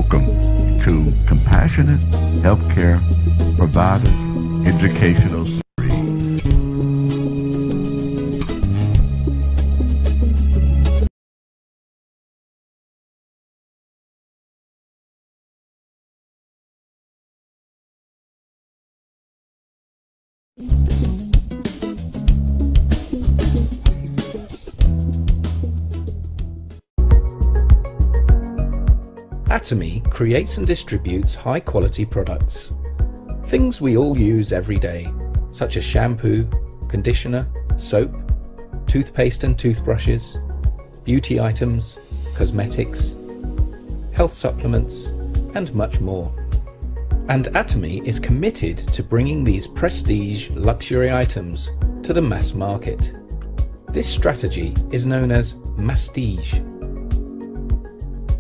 Welcome to Compassionate Healthcare Providers Educational Series. Atomy creates and distributes high-quality products. Things we all use every day, such as shampoo, conditioner, soap, toothpaste and toothbrushes, beauty items, cosmetics, health supplements, and much more. And Atomy is committed to bringing these prestige luxury items to the mass market. This strategy is known as mastige.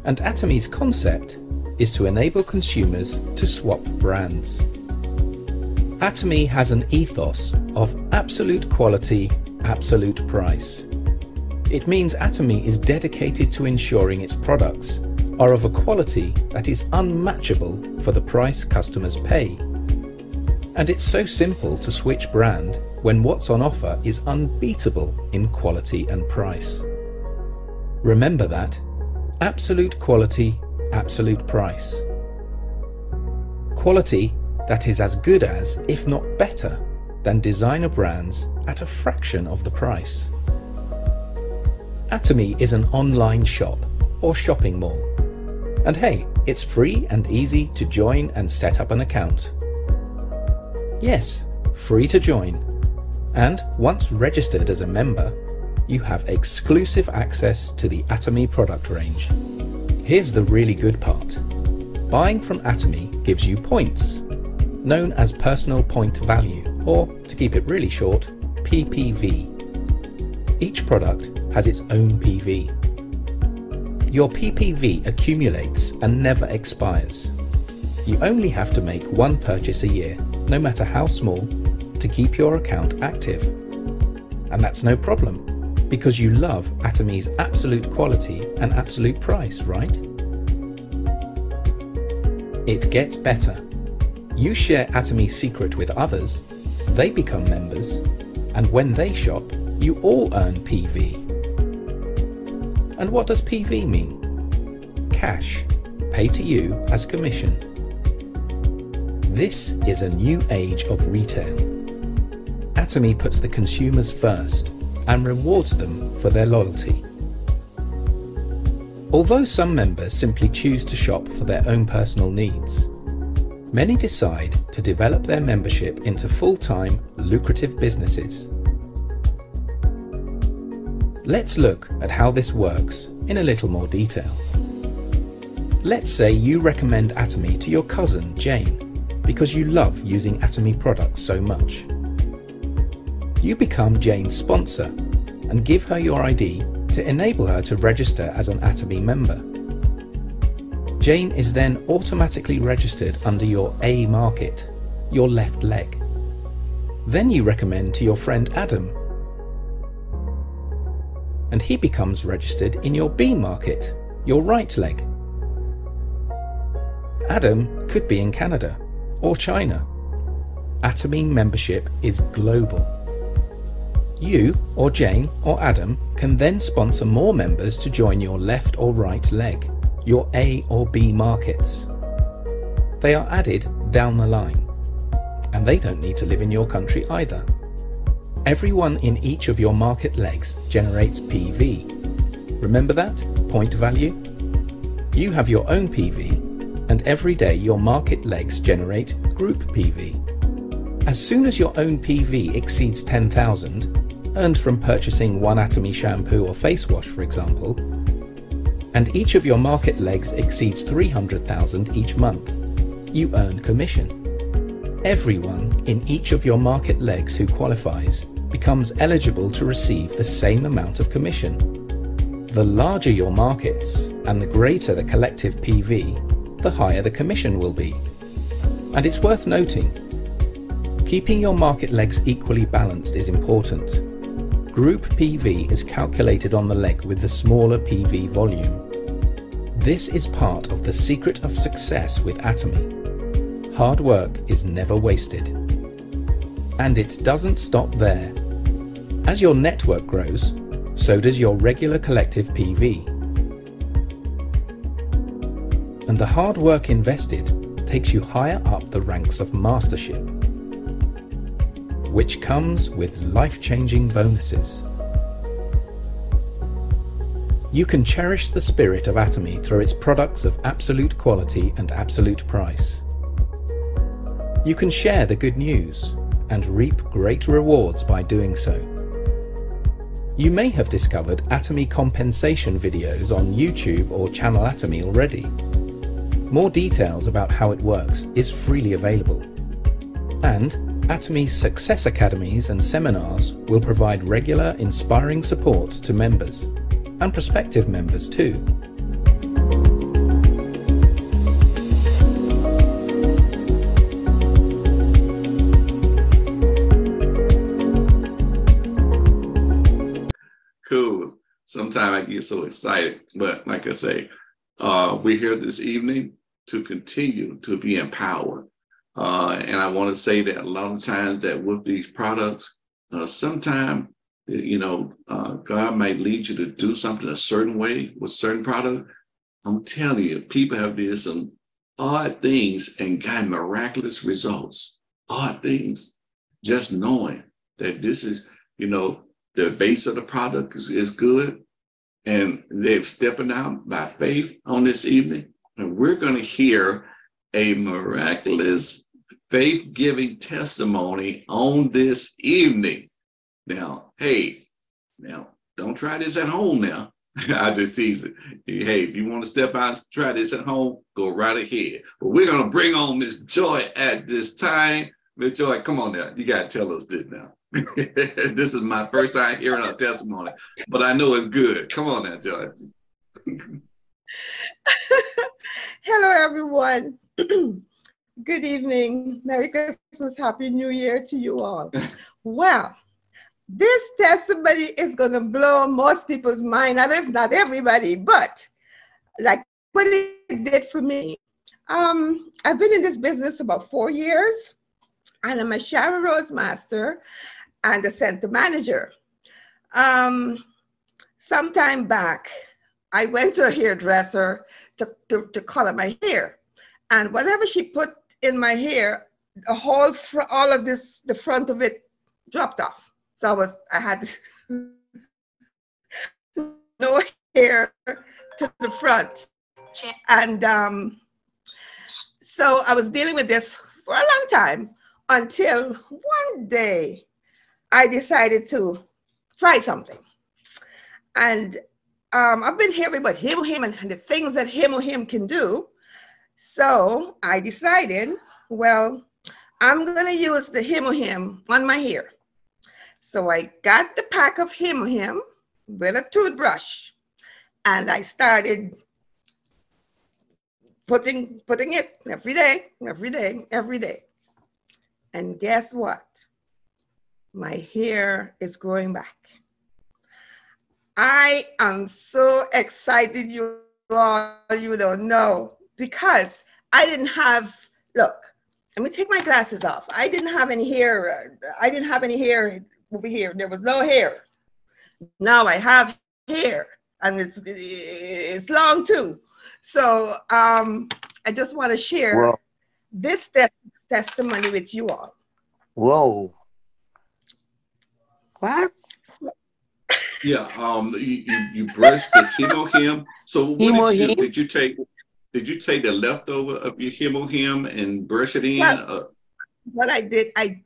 And Atomy's concept is to enable consumers to swap brands. Atomy has an ethos of absolute quality, absolute price. It means Atomy is dedicated to ensuring its products are of a quality that is unmatchable for the price customers pay. And it's so simple to switch brand when what's on offer is unbeatable in quality and price. Remember that. Absolute quality, absolute price. Quality that is as good as, if not better, than designer brands at a fraction of the price. Atomy is an online shop or shopping mall. And hey, it's free and easy to join and set up an account. Yes, free to join. And once registered as a member, you have exclusive access to the Atomy product range. Here's the really good part. Buying from Atomy gives you points, known as personal point value, or to keep it really short, PPV. Each product has its own PV. Your PPV accumulates and never expires. You only have to make one purchase a year, no matter how small, to keep your account active. And that's no problem, because you love Atomy's absolute quality and absolute price, right? It gets better. You share Atomy's secret with others, they become members, and when they shop, you all earn PV. And what does PV mean? Cash, paid to you as commission. This is a new age of retail. Atomy puts the consumers first and rewards them for their loyalty. Although some members simply choose to shop for their own personal needs, many decide to develop their membership into full-time, lucrative businesses. Let's look at how this works in a little more detail. Let's say you recommend Atomy to your cousin, Jane, because you love using Atomy products so much. You become Jane's sponsor and give her your ID to enable her to register as an Atomy member. Jane is then automatically registered under your A market, your left leg. Then you recommend to your friend Adam, and he becomes registered in your B market, your right leg. Adam could be in Canada or China. Atomy membership is global. You, or Jane, or Adam can then sponsor more members to join your left or right leg, your A or B markets. They are added down the line, and they don't need to live in your country either. Everyone in each of your market legs generates PV. Remember that? Point value? You have your own PV, and every day your market legs generate group PV. As soon as your own PV exceeds 10,000, earned from purchasing one Atomy shampoo or face wash, for example, and each of your market legs exceeds 300,000 each month, you earn commission. Everyone in each of your market legs who qualifies becomes eligible to receive the same amount of commission. The larger your markets and the greater the collective PV, the higher the commission will be. And it's worth noting, keeping your market legs equally balanced is important. Group PV is calculated on the leg with the smaller PV volume. This is part of the secret of success with Atomy. Hard work is never wasted. And it doesn't stop there. As your network grows, so does your regular collective PV. And the hard work invested takes you higher up the ranks of mastership, which comes with life-changing bonuses. You can cherish the spirit of Atomy through its products of absolute quality and absolute price. You can share the good news and reap great rewards by doing so. You may have discovered Atomy compensation videos on YouTube or Channel Atomy already. More details about how it works is freely available. And Atomy's Success Academies and seminars will provide regular, inspiring support to members, and prospective members too. Cool. Sometimes I get so excited, but like I say, we're here this evening to continue to be empowered. And I want to say that a lot of times that with these products, sometimes, God might lead you to do something a certain way with certain product. I'm telling you, people have did some odd things and got miraculous results. Odd things, just knowing that this is, the base of the product is good, and they're stepping out by faith on this evening. And we're going to hear a miraculous faith-giving testimony on this evening. Now, don't try this at home now. I just tease it. Hey, if you want to step out and try this at home, go right ahead. But we're going to bring on Miss Joy at this time. Miss Joy, come on now. You got to tell us this now. This is my first time hearing her testimony, but I know it's good. Come on now, Joy. Hello, everyone. Good evening. Merry Christmas. Happy New Year to you all. Well, this testimony is going to blow most people's mind, and if not everybody, but like what it did for me. I've been in this business about 4 years, and I'm a Sharon Rose Master and a center manager. Some time back, I went to a hairdresser to color my hair, and whatever she put in my hair, all of this, the front of it dropped off. So I had no hair to the front. And so I was dealing with this for a long time until one day I decided to try something. And I've been hearing about him and the things that him can do. So I decided, well, I'm going to use the him on my hair. So I got the pack of him with a toothbrush, and I started putting it every day. And guess what? My hair is growing back. I am so excited, you all, you don't know, because I didn't have, look, let me take my glasses off. I didn't have any hair. Over here. There was no hair. Now I have hair, and it's long too. So I just want to share this testimony with you all. Whoa. What? Yeah, you brushed the him. So what did you do? Did you take the leftover of your him and brush it in? What I did, I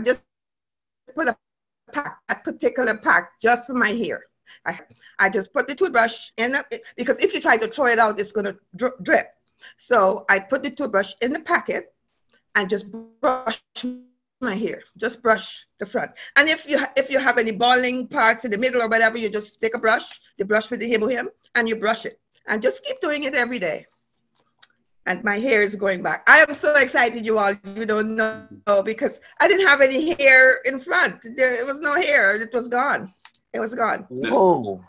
just put a particular pack just for my hair. I just put the toothbrush in because if you try to throw it out, it's going to drip. So I put the toothbrush in the packet and just brush my hair. Just brush the front. And if you have any balling parts in the middle or whatever, you just take the brush with the him, and you brush it. And just keep doing it every day. And my hair is going back. I am so excited, you all. You don't know, because I didn't have any hair in front. There was no hair. It was gone. It was gone. Whoa.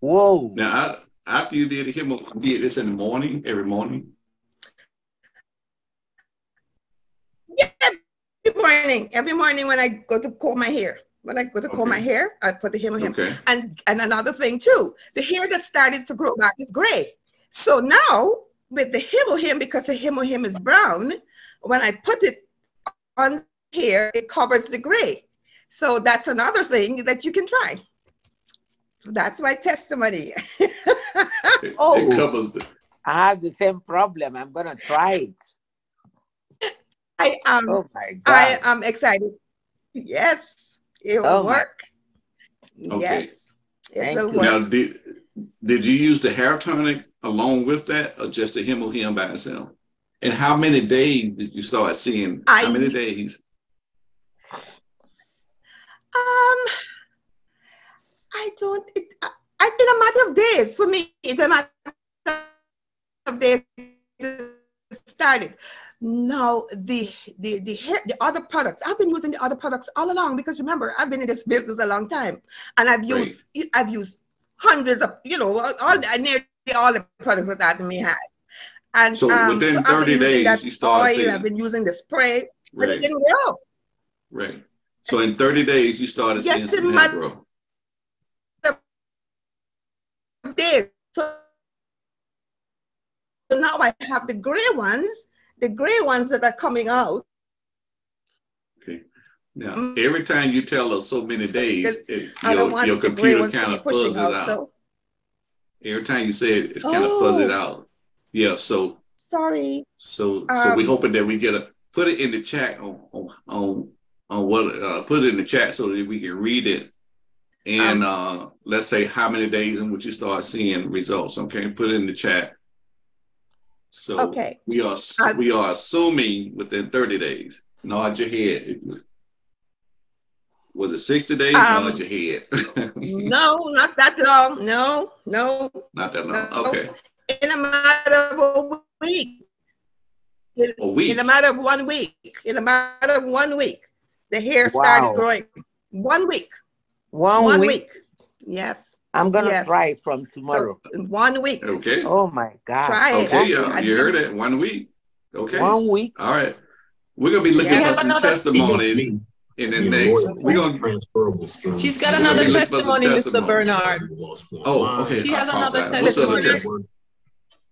Whoa. Now, after you did hemo, you did this in the morning, every morning? Yeah, every morning when I go to comb my hair. When I go to comb my hair, I put the him. Okay. And another thing too, the hair that started to grow back is gray. So now with the him, because the him is brown, when I put it on hair, it covers the gray. So that's another thing that you can try. That's my testimony. Oh, It covers the. I have the same problem. I'm gonna try it. Oh my I God. am excited. Yes, it will Oh my. work. Okay. Yes, it Thank will you. Now, work. did you use the hair tonic along with that, or just the him by itself? And how many days did you start seeing? How many days? I don't. In a matter of days. For me, it's a matter of days. It started. Now the other products. I've been using the other products all along because remember I've been in this business a long time, and I've used hundreds of nearly all the products that Atomy had. And So within I've 30 been using that days, you start oil. seeing. I've been using the spray. But it Right. didn't grow. Right. So in 30 days, you started seeing some hair grow. Days. So now I have the gray ones that are coming out. Okay. Now, every time you tell us so many days, I don't want your the gray computer ones to kind be of pushing fuzzes out. out. So Every time you say it, it's kind of fuzzy out. Yeah. So sorry. So we're hoping that we get put it in the chat on what put it in the chat so that we can read it. And let's say how many days in which you start seeing results. Okay, put it in the chat. So we are assuming within 30 days. Nod your head. Was it 60 days? Nod your head. No, not that long. No. Not that long. Okay. In a matter of a week. A week. In a matter of 1 week. In a matter of 1 week, the hair started growing. 1 week. 1 week. Yes. I'm gonna try it from tomorrow. So, 1 week. Okay. Oh my God. Try it. Okay, yeah, you heard it. 1 week. Okay. 1 week. All right. We're gonna be looking for some testimonies in the next. We're gonna. She's got another testimony, Mr. Bernard. Oh, okay. She has another What's the other testimony. testimony?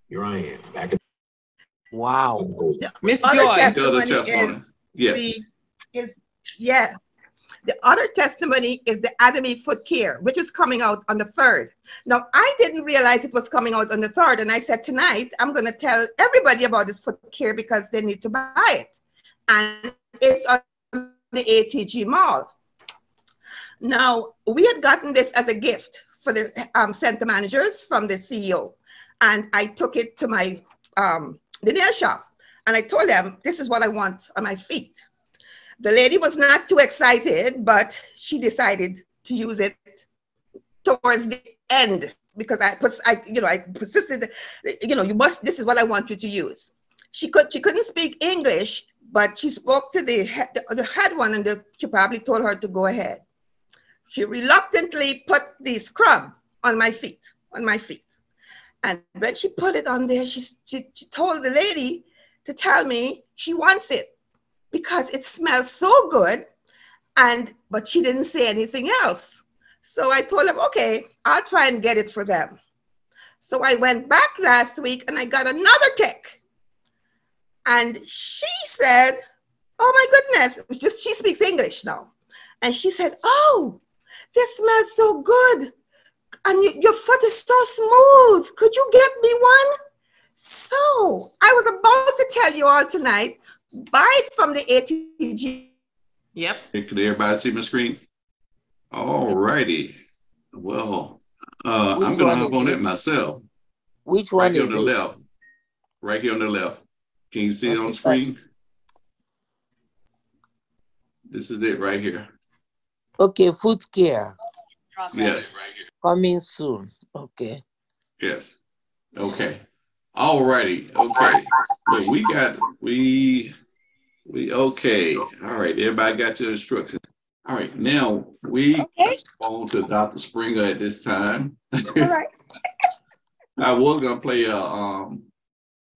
Here I am. Back at Wow. Miss Other Joy. testimony yes. The other testimony is the Atomy Foot Care, which is coming out on the 3rd. Now, I didn't realize it was coming out on the 3rd, and I said tonight, I'm going to tell everybody about this foot care because they need to buy it. And it's on the ATG Mall. Now, we had gotten this as a gift for the center managers from the CEO, and I took it to my the nail shop, and I told them, this is what I want on my feet. The lady was not too excited, but she decided to use it towards the end because I persisted, this is what I want you to use. She couldn't speak English, but she spoke to the head one, and she probably told her to go ahead. She reluctantly put the scrub on my feet. And when she put it on there, she told the lady to tell me she wants it because it smells so good, but she didn't say anything else. So I told her, okay, I'll try and get it for them. So I went back last week and I got another tech. And she said, oh my goodness, she speaks English now. And she said, oh, this smells so good. And your foot is so smooth. Could you get me one? So I was about to tell you all tonight, buy it from the ATG. Yep. Can everybody see my screen? All righty. Well, I'm going to hop on it myself. Which one right here is on the left? Right here on the left. Can you see it on the screen? This is it right here. Okay, foot care. Yes. Coming soon. Okay. Yes. Okay. All righty. Okay. So we okay. All right. Everybody got your instructions. All right, now we on to Dr. Springer at this time. All right. I was gonna play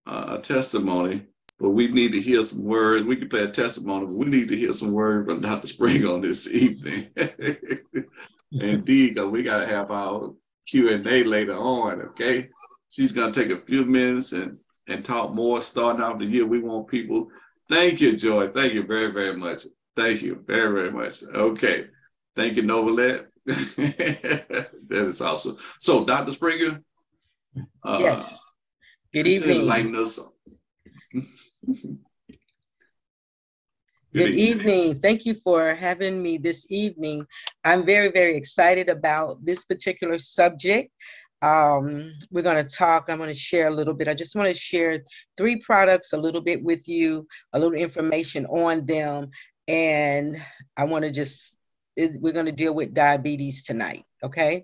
a testimony, but we need to hear some words. We can play a testimony, but we need to hear some words from Dr. Springer on this evening. Indeed, because we gotta have our Q&A later on, okay? She's gonna take a few minutes and talk more starting out the year. We want people. Thank you, Joy. Thank you very, very much. Thank you very, very much. Okay. Thank you, Novalet. That is awesome. So, Dr. Springer. Yes. Good evening. evening. Us. Good evening. Thank you for having me this evening. I'm very, very excited about this particular subject. We're going to talk, I'm going to share a little bit. I just want to share 3 products a little bit with you, a little information on them. And I want to we're going to deal with diabetes tonight. Okay.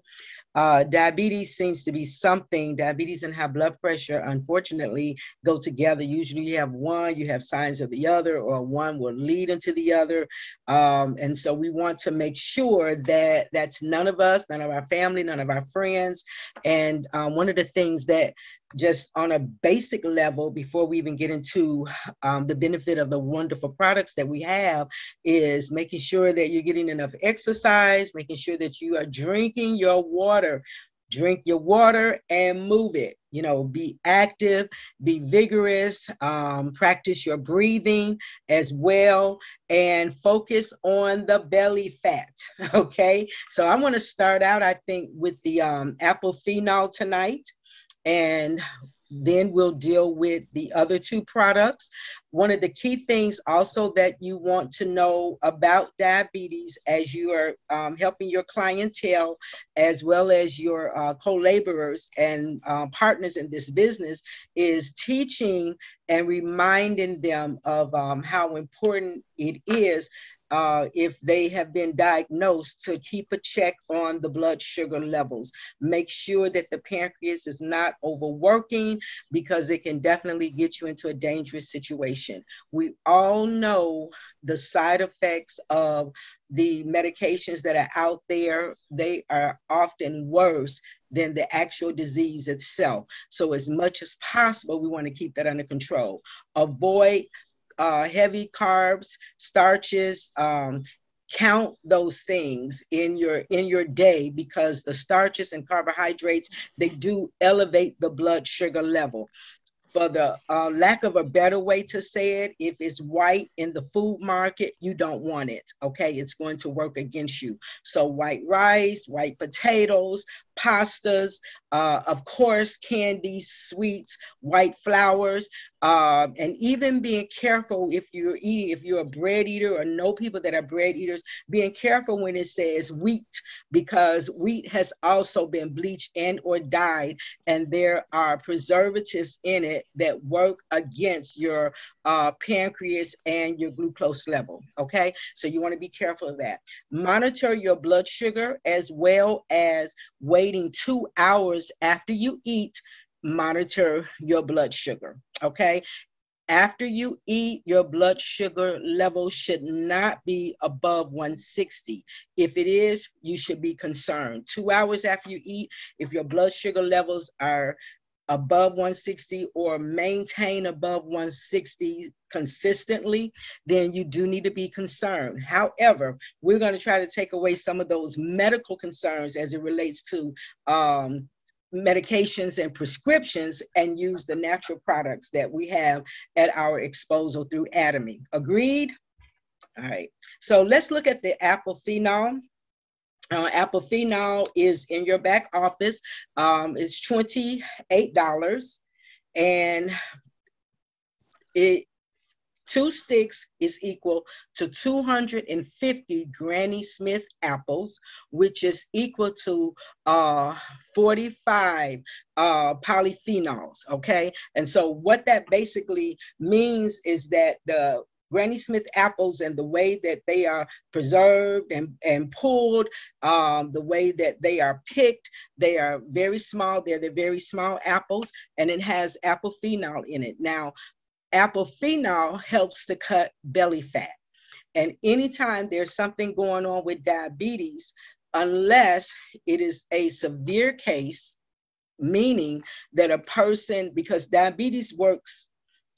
Diabetes seems to be something, diabetes and high blood pressure, unfortunately, go together. Usually you have one, you have signs of the other, or one will lead into the other. And so we want to make sure that that's none of us, none of our family, none of our friends. And one of the things that just on a basic level, before we even get into the benefit of the wonderful products that we have, is making sure that you're getting enough exercise, making sure that you are drinking your water. Drink your water and move it. You know, be active, be vigorous, practice your breathing as well, and focus on the belly fat. Okay, so I want to start out, I think, with the apple phenol tonight, and then we'll deal with the other 2 products. One of the key things also that you want to know about diabetes as you are helping your clientele, as well as your co-laborers and partners in this business, is teaching and reminding them of how important it is if they have been diagnosed, to keep a check on the blood sugar levels. Make sure that the pancreas is not overworking, because it can definitely get you into a dangerous situation. We all know the side effects of the medications that are out there. They are often worse than the actual disease itself. So as much as possible, we want to keep that under control. Avoid heavy carbs, starches. Count those things in your day, because the starches and carbohydrates, they do elevate the blood sugar level. For the lack of a better way to say it, if it's white in the food market, you don't want it, okay? It's going to work against you. So white rice, white potatoes, pastas, of course, candies, sweets, white flours, and even being careful if you're a bread eater, or know people that are bread eaters, being careful when it says wheat, because wheat has also been bleached and or dyed, and there are preservatives in it that work against your pancreas and your glucose level, okay? So you want to be careful of that. Monitor your blood sugar, as well as waiting 2 hours after you eat. Monitor your blood sugar, okay? After you eat, your blood sugar level should not be above 160. If it is, you should be concerned. 2 hours after you eat, if your blood sugar levels are above 160 or maintain above 160 consistently, then you do need to be concerned. However, we're going to try to take away some of those medical concerns as it relates to medications and prescriptions, and use the natural products that we have at our disposal through Atomy. Agreed? All right. So let's look at the apple phenol. Apple phenol is in your back office. It's $28, and 2 sticks is equal to 250 Granny Smith apples, which is equal to 45 polyphenols, okay? And so what that basically means is that the Granny Smith apples, and the way that they are preserved and pulled, the way that they are picked, they are very small. They're the very small apples, and it has apple phenol in it. Now, apple phenol helps to cut belly fat. And anytime there's something going on with diabetes, unless it is a severe case, meaning that a person, because diabetes works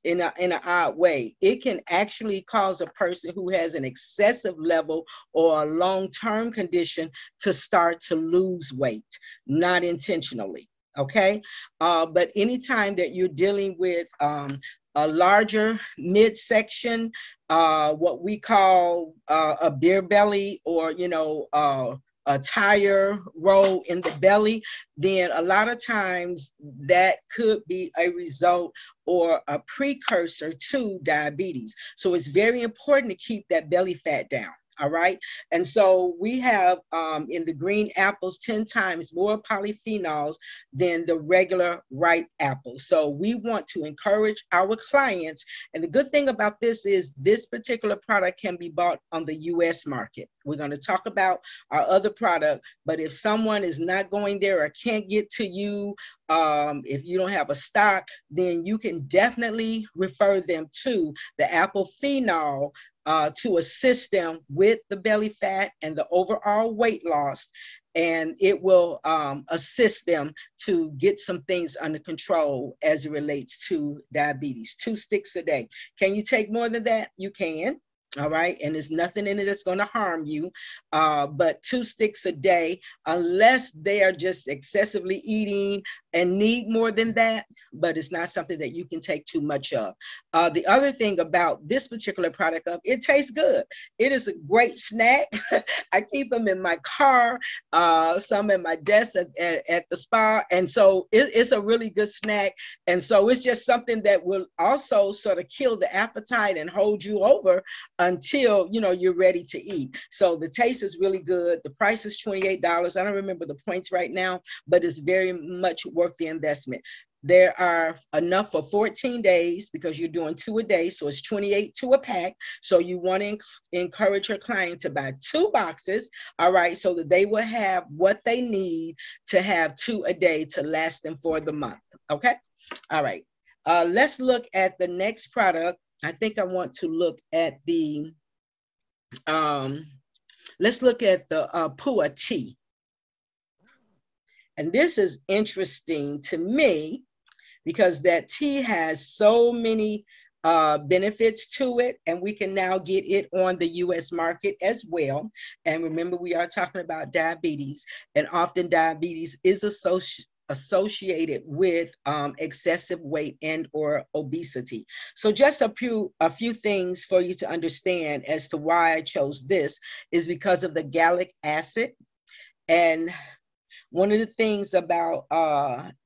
in an odd way, it can actually cause a person who has an excessive level or a long-term condition to start to lose weight, not intentionally. Okay, but anytime that you're dealing with a larger midsection, what we call a beer belly, or a tire roll in the belly, then a lot of times that could be a result or a precursor to diabetes. So it's very important to keep that belly fat down. All right. And so we have in the green apples 10 times more polyphenols than the regular ripe apples. So we want to encourage our clients. And the good thing about this is this particular product can be bought on the US market. We're going to talk about our other product, but if someone is not going there or can't get to you, if you don't have a stock, then you can definitely refer them to the apple phenol to assist them with the belly fat and the overall weight loss. And it will assist them to get some things under control as it relates to diabetes. 2 sticks a day. Can you take more than that? You can. All right. And there's nothing in it that's going to harm you. But 2 sticks a day, unless they are just excessively eating and need more than that, but it's not something that you can take too much of. The other thing about this particular product, it tastes good. It is a great snack. I keep them in my car, some in my desk at the spa. And so it's a really good snack. And so it's just something that will also sort of kill the appetite and hold you over until you're ready to eat. So the taste is really good. The price is $28. I don't remember the points right now, but it's very much worth the investment. There are enough for 14 days because you're doing 2 a day. So it's 28 to a pack. So you want to encourage your client to buy 2 boxes. All right. So that they will have what they need to have 2 a day to last them for the month. Okay. All right. Let's look at the next product. I think I want to look at the, let's look at the Pua tea. And this is interesting to me because that tea has so many benefits to it, and we can now get it on the US market as well. And remember, we are talking about diabetes, and often diabetes is associated with excessive weight and or obesity. So just a few things for you to understand as to why I chose this is because of the gallic acid. And one of the things about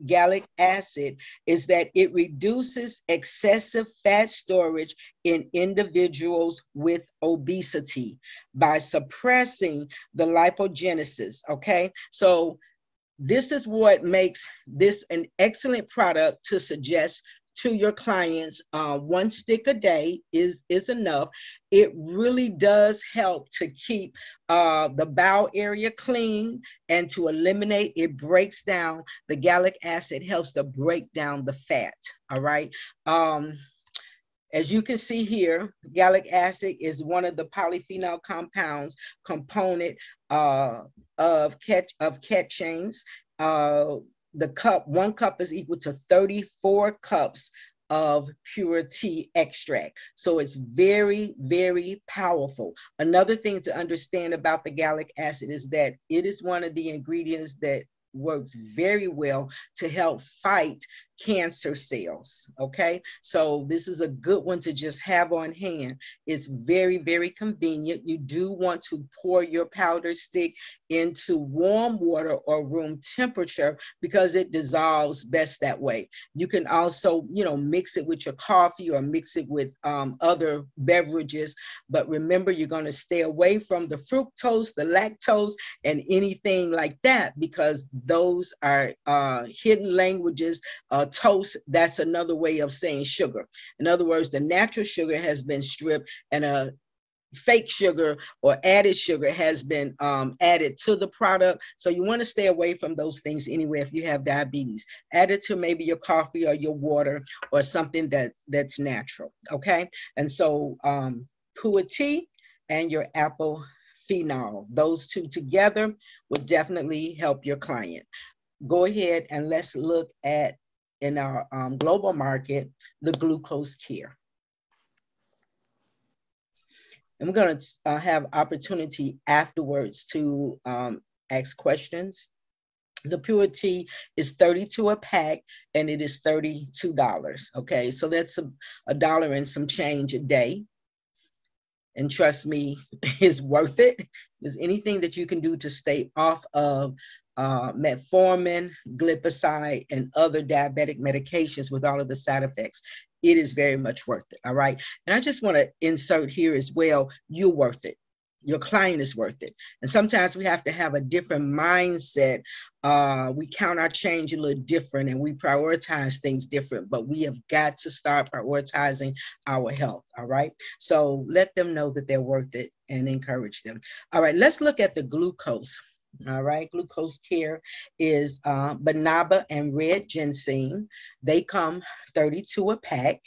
gallic acid is that it reduces excessive fat storage in individuals with obesity by suppressing the lipogenesis. Okay, so this is what makes this an excellent product to suggest to your clients. 1 stick a day is enough. It really does help to keep the bowel area clean and to eliminate, it breaks down, the gallic acid helps to break down the fat. All right. As you can see here, gallic acid is one of the polyphenol compounds component of catechins. One cup is equal to 34 cups of pure tea extract. So it's very, very powerful. Another thing to understand about the gallic acid is that it is one of the ingredients that works very well to help fight cancer cells. Okay, so this is a good one to just have on hand. It's very, very convenient. You do want to pour your powder stick into warm water or room temperature because it dissolves best that way. You can also, mix it with your coffee or mix it with other beverages, but remember, you're going to stay away from the fructose, the lactose, and anything like that, because those are hidden languages. Toast, that's another way of saying sugar. In other words, the natural sugar has been stripped and a fake sugar or added sugar has been added to the product. So you want to stay away from those things anyway if you have diabetes. Add it to maybe your coffee or your water or something that's natural. Okay. And so Pua tea, and your apple phenol. Those two together will definitely help your client. Go ahead and let's look at, in our global market, the glucose care. And we're going to have opportunity afterwards to ask questions. The pure tea is 32 a pack, and it is $32. Okay, so that's a dollar and some change a day. And trust me, it's worth it. There's anything that you can do to stay off of metformin, glipizide, and other diabetic medications with all of the side effects. It is very much worth it. All right. And I just want to insert here as well, you're worth it. Your client is worth it. And sometimes we have to have a different mindset. We count our change a little different, and we prioritize things different, but we have got to start prioritizing our health. All right. So let them know that they're worth it and encourage them. All right. Let's look at the glucose. All right. Glucose care is Banaba and red ginseng. They come 32 a pack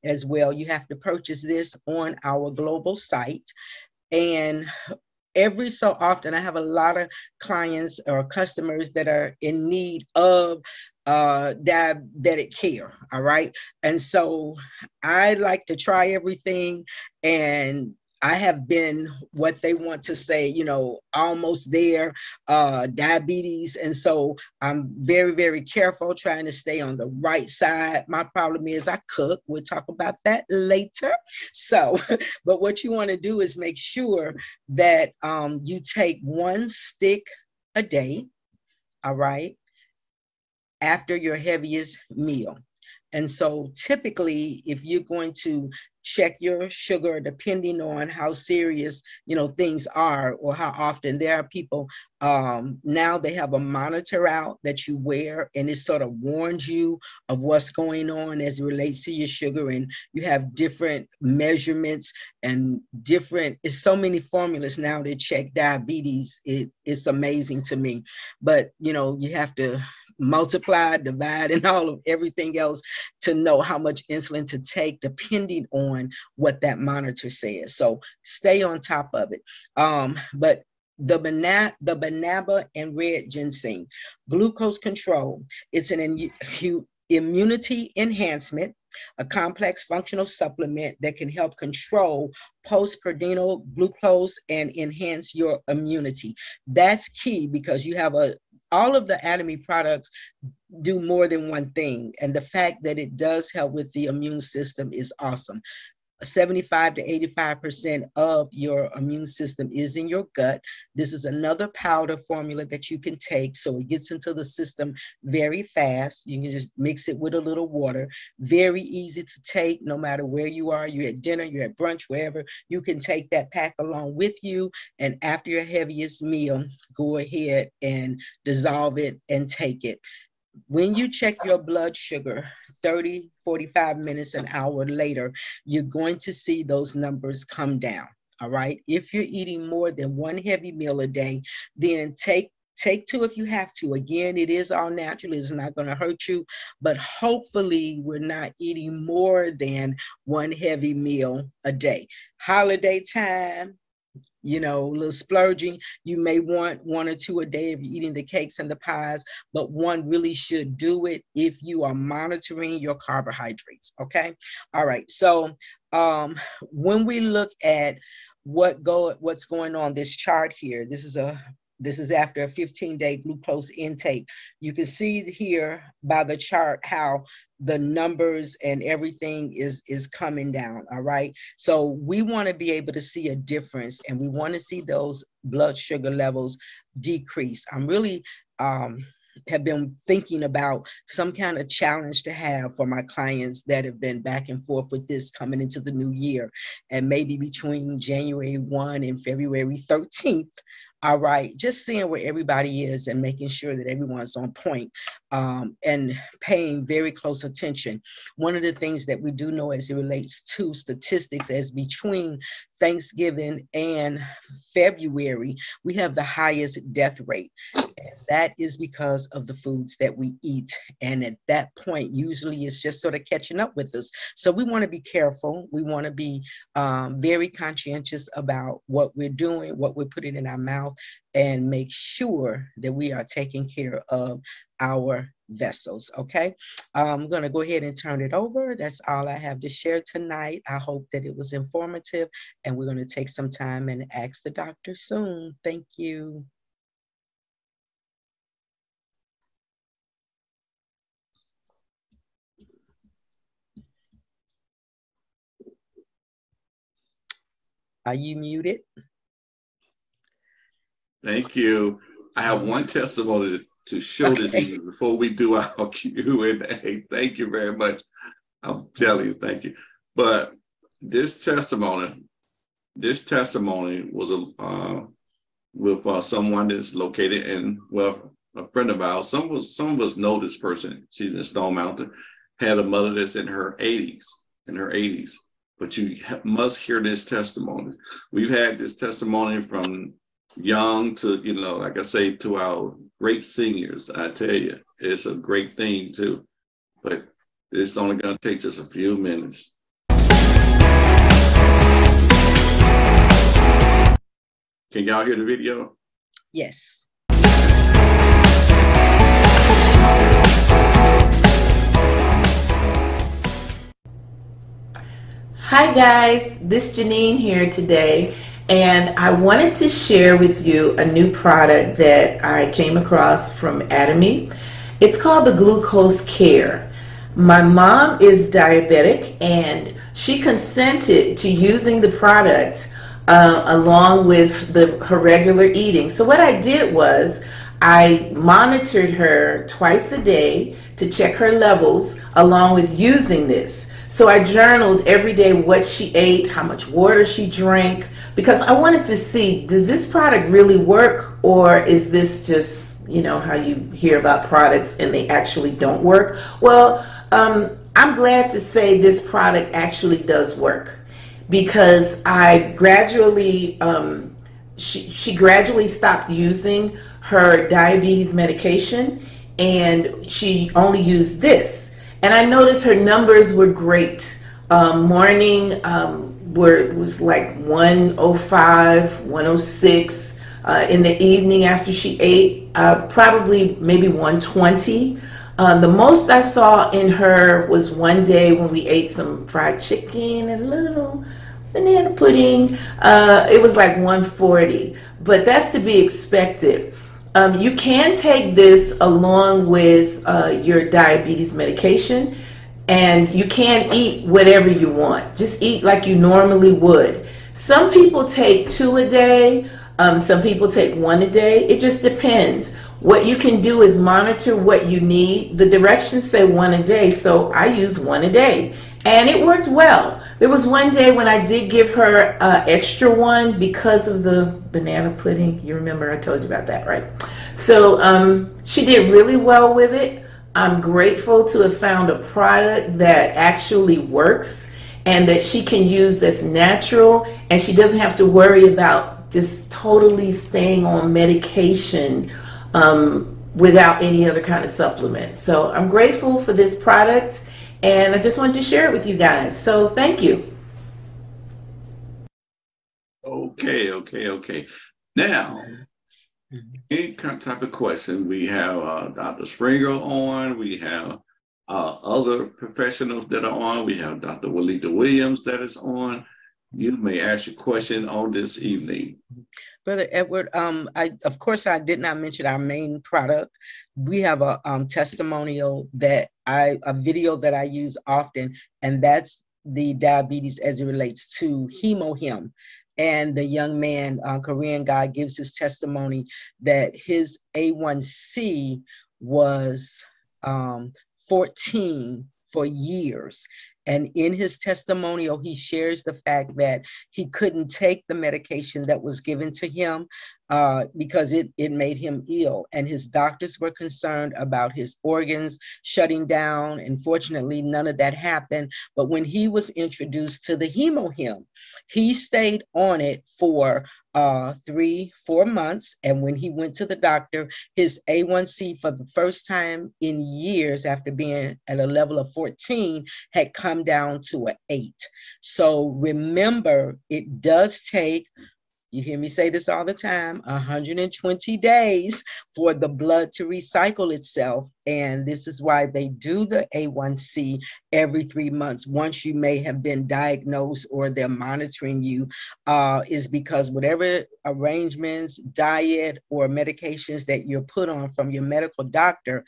as well. You have to purchase this on our global site. And every so often, I have a lot of clients or customers that are in need of diabetic care. All right. And so I like to try everything, and I have been what they want to say, you know, almost there, diabetes. And so I'm very, very careful trying to stay on the right side. My problem is I cook. We'll talk about that later. So, but what you want to do is make sure that you take 1 stick a day, all right, after your heaviest meal. And so typically, if you're going to check your sugar, depending on how serious, you know, things are or how often, there are people, now they have a monitor out that you wear, and it sort of warns you of what's going on as it relates to your sugar. And you have different measurements and different, it's so many formulas now to check diabetes. It's amazing to me. But, you know, you have to multiply, divide, and all of everything else to know how much insulin to take, depending on what that monitor says. So stay on top of it. But the Banaba and red ginseng, glucose control, it's an immunity enhancement, a complex functional supplement that can help control postprandial glucose and enhance your immunity. That's key, because you have all of the Atomy products do more than one thing. And the fact that it does help with the immune system is awesome. 75 to 85% of your immune system is in your gut. This is another powder formula that you can take, so it gets into the system very fast. You can just mix it with a little water. Very easy to take, no matter where you are. You're at dinner, you're at brunch, wherever. You can take that pack along with you, and after your heaviest meal, go ahead and dissolve it and take it. When you check your blood sugar 30, 45 minutes, an hour later, you're going to see those numbers come down. All right. If you're eating more than 1 heavy meal a day, then take 2 if you have to. Again, it is all natural. It's not going to hurt you, but hopefully we're not eating more than 1 heavy meal a day. Holiday time, you know, a little splurging, you may want 1 or 2 a day if you're eating the cakes and the pies, but 1 really should do it if you are monitoring your carbohydrates. Okay. All right. So when we look at what's going on, this chart here, this is after a 15-day glucose intake. You can see here by the chart how the numbers and everything is coming down. All right. So we want to be able to see a difference, and we want to see those blood sugar levels decrease. I'm really have been thinking about some kind of challenge to have for my clients that have been back and forth with this coming into the new year, and maybe between January 1 and February 13th. All right, just seeing where everybody is and making sure that everyone's on point, and paying very close attention. One of the things that we do know as it relates to statistics is between Thanksgiving and February, we have the highest death rate. And that is because of the foods that we eat. And at that point, usually it's just sort of catching up with us. So we want to be careful. We want to be very conscientious about what we're doing, what we're putting in our mouth, and make sure that we are taking care of our vessels. Okay, I'm going to go ahead and turn it over. That's all I have to share tonight. I hope that it was informative, and we're going to take some time and ask the doctor soon. Thank you. Are you muted? Thank you. I have one testimony to show this evening before we do our Q&A. Thank you very much. I'm telling you, thank you. But this testimony was with someone that's located in, well, a friend of ours. Some of us know this person. She's in Stone Mountain. Had a mother that's in her 80s. But you must hear this testimony. We've had this testimony from young to, like I say, to our great seniors. I tell you, it's a great thing too. But it's only going to take just a few minutes. Can y'all hear the video? Yes. Hi guys, this is Janine here today, and I wanted to share with you a new product that I came across from Atomy. It's called the Glucose Care. My mom is diabetic and she consented to using the product along with her regular eating. So what I did was I monitored her twice a day to check her levels along with using this. So I journaled every day what she ate, how much water she drank, because I wanted to see, does this product really work, or is this just, how you hear about products and they actually don't work? Well, I'm glad to say this product actually does work, because I gradually, she gradually stopped using her diabetes medication and she only used this. And I noticed her numbers were great. Morning was like 105, 106. In the evening after she ate, probably maybe 120. The most I saw in her was one day when we ate some fried chicken and a little banana pudding. It was like 140, but that's to be expected. You can take this along with your diabetes medication, and you can eat whatever you want. Just eat like you normally would. Some people take 2 a day. Some people take 1 a day. It just depends. What you can do is monitor what you need. The directions say 1 a day, so I use 1 a day. And it works well. There was one day when I did give her extra one because of the banana pudding. You remember I told you about that, right? So she did really well with it. I'm grateful to have found a product that actually works and that she can use that's natural, and she doesn't have to worry about just totally staying on medication without any other kind of supplement. So I'm grateful for this product, and I just wanted to share it with you guys. So thank you. Okay. Now, any type of question, we have Dr. Springer on, we have other professionals that are on, we have Dr. Walita Williams that is on. You may ask your question on this evening. Brother Edward, of course I did not mention our main product. We have a testimonial a video that I use often, and that's the diabetes as it relates to HemoHim. And the young man, Korean guy, gives his testimony that his A1C was 14 for years. And in his testimonial, he shares the fact that he couldn't take the medication that was given to him because it made him ill. And his doctors were concerned about his organs shutting down. And fortunately, none of that happened. But when he was introduced to the HemoHim, he stayed on it for 4 months. And when he went to the doctor, his A1C for the first time in years after being at a level of 14 had come down to an 8. So remember, it does take, you hear me say this all the time, 120 days for the blood to recycle itself. And this is why they do the A1C every 3 months. Once you may have been diagnosed or they're monitoring you, is because whatever arrangements, diet, or medications that you're put on from your medical doctor,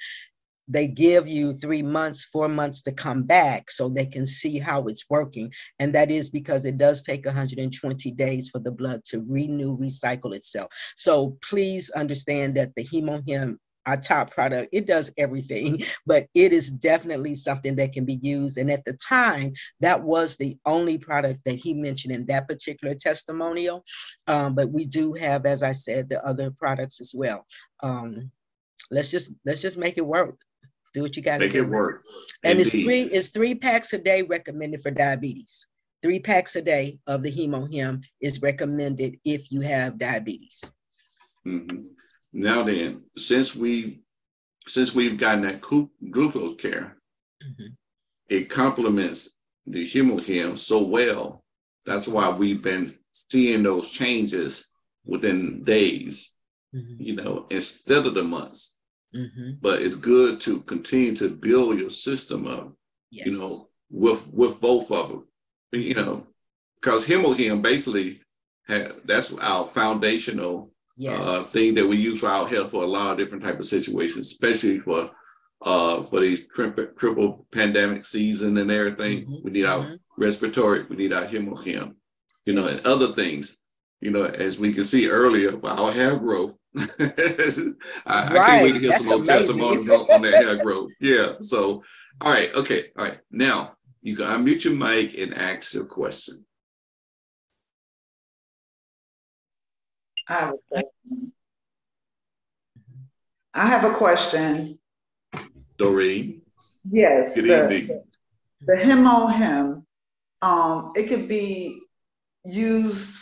they give you 3 months, 4 months to come back so they can see how it's working. And that is because it does take 120 days for the blood to renew, recycle itself. So please understand that the HemoHim, our top product, it does everything, but it is definitely something that can be used. And at the time, that was the only product that he mentioned in that particular testimonial. But we do have, as I said, the other products as well. Let's just make it work. Do what you got to do. Make it work. And it's 3 packs a day recommended for diabetes. 3 packs a day of the HemoHim is recommended if you have diabetes. Mm-hmm. Now then, since we've gotten that glucose care, mm-hmm. it complements the HemoHim so well. That's why we've been seeing those changes within days, mm-hmm. Instead of the months. Mm-hmm. But it's good to continue to build your system up, yes. With both of them, because HemoHim basically that's our foundational yes. Thing that we use for our health for a lot of different type of situations, especially for these triple pandemic season and everything. Mm-hmm. We need mm-hmm. our respiratory, we need our HemoHim, yes. and other things. As we can see earlier, for our hair growth. I can't wait to hear some more testimonies on that hair growth. Yeah. So, all right. Okay. All right. Now you can unmute your mic and ask your question. I have a question. Doreen. Yes. Good evening. The HemoHim, it could be used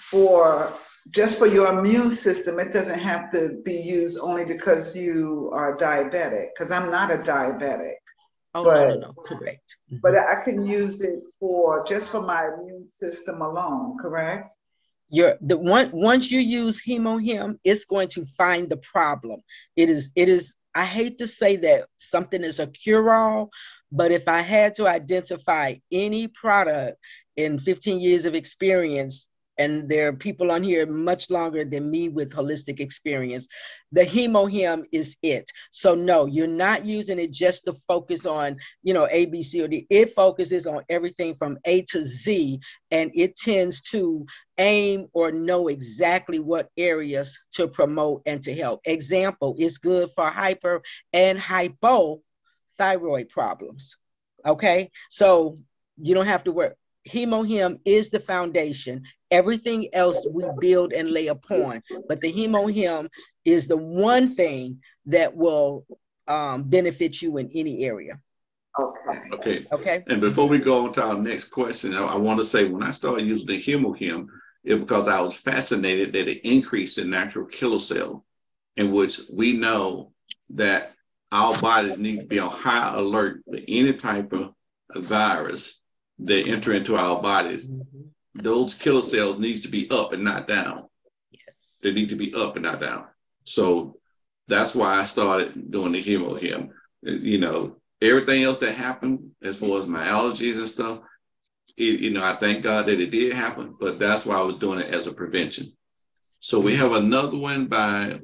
just for your immune system. It doesn't have to be used only because you are diabetic, because I'm not a diabetic. Oh, but, no, correct. But I can use it just for my immune system alone, correct? Once you use HemoHim, it's going to find the problem. It is, I hate to say that something is a cure-all, but if I had to identify any product in 15 years of experience, and there are people on here much longer than me with holistic experience, the HemoHim is it. So no, you're not using it just to focus on, A, B, C, or D. It focuses on everything from A to Z, and it tends to aim or know exactly what areas to promote and to help. Example, it's good for hyper and hypothyroid problems. Okay, so you don't have to worry. HemoHim is the foundation. Everything else we build and lay upon, but the HemoHim is the one thing that will benefit you in any area. Okay. And before we go on to our next question, I want to say when I started using the HemoHim, it's because I was fascinated that it increased in natural killer cell, in which we know that our bodies need to be on high alert for any type of virus that enter into our bodies. Mm-hmm. Those killer cells needs to be up and not down. Yes. They need to be up and not down. So that's why I started doing the HemoHim. Everything else that happened as far as my allergies and stuff, I thank God that it did happen, but that's why I was doing it as a prevention. So we have another one by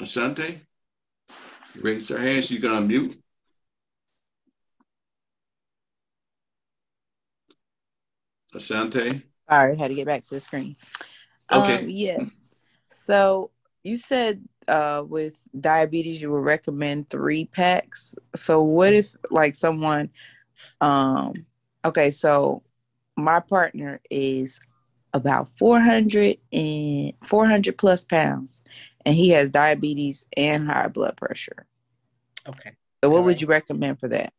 Ashante. Raise her hand, she's gonna unmute. Ashante? Sorry, I had to get back to the screen. Okay. Yes. So you said with diabetes, you would recommend 3 packs. So what if someone, okay, so my partner is about 400 plus pounds, and he has diabetes and high blood pressure. Okay. So what would you recommend for that?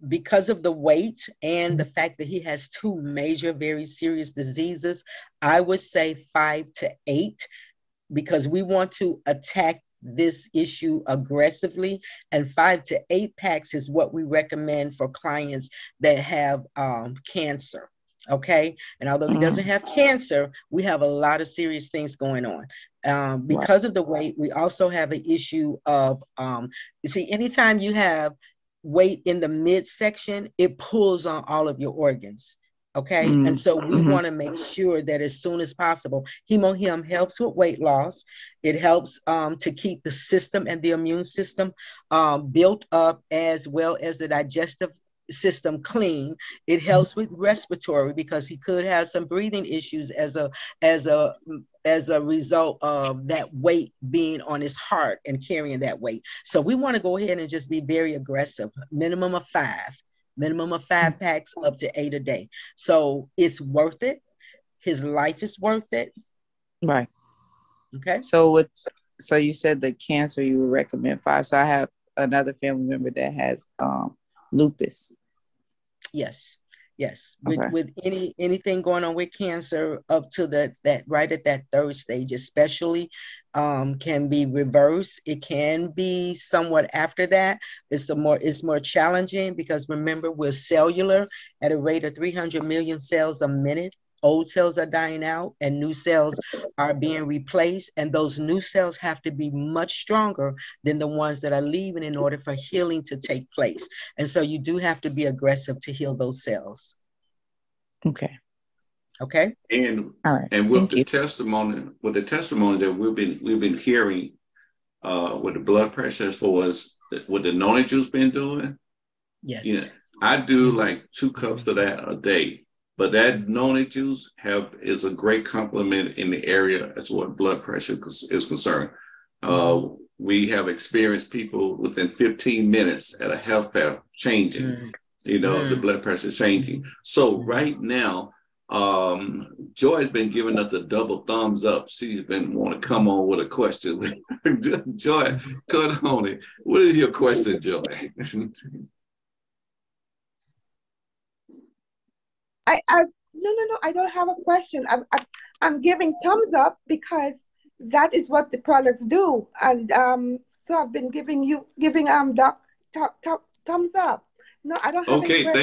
because of the weight and the fact that he has two major, very serious diseases, I would say 5 to 8, because we want to attack this issue aggressively. And 5 to 8 packs is what we recommend for clients that have cancer. Okay. And although he doesn't have cancer, we have a lot of serious things going on. Because of the weight, we also have an issue of, you see, anytime you have weight in the midsection, it pulls on all of your organs. Okay. And so we want to make sure that as soon as possible, HemoHim helps with weight loss. It helps to keep the system and the immune system built up, as well as the digestive system clean. It helps with respiratory, because he could have some breathing issues as a result of that weight being on his heart and carrying that weight. So we want to go ahead and just be very aggressive. Minimum of 5 packs, up to 8 a day. So it's worth it. His life is worth it. Right. Okay. So you said the cancer, you would recommend 5. So I have another family member that has lupus. Yes. Okay. With anything going on with cancer up to that right at that third stage, especially, can be reversed. It can be somewhat after that. It's more challenging, because remember, we're cellular at a rate of 300 million cells a minute. Old cells are dying out and new cells are being replaced. And those new cells have to be much stronger than the ones that are leaving in order for healing to take place. And so you do have to be aggressive to heal those cells. Okay. And all right. And with the testimony that we've been hearing with the blood pressure, as far as what the noni juice been doing. Yes. Yeah, I do like 2 cups of that a day. But that noni juice is a great complement in the area as far as blood pressure is concerned. We have experienced people within 15 minutes at a health fair changing, the blood pressure changing. So right now, Joy has been giving us the double thumbs up. She's been wanting to come on with a question. Joy, cut on it. What is your question, Joy? No, I don't have a question. I'm giving thumbs up because that is what the products do, and so I've been giving Doc thumbs up. No, I don't have any questions.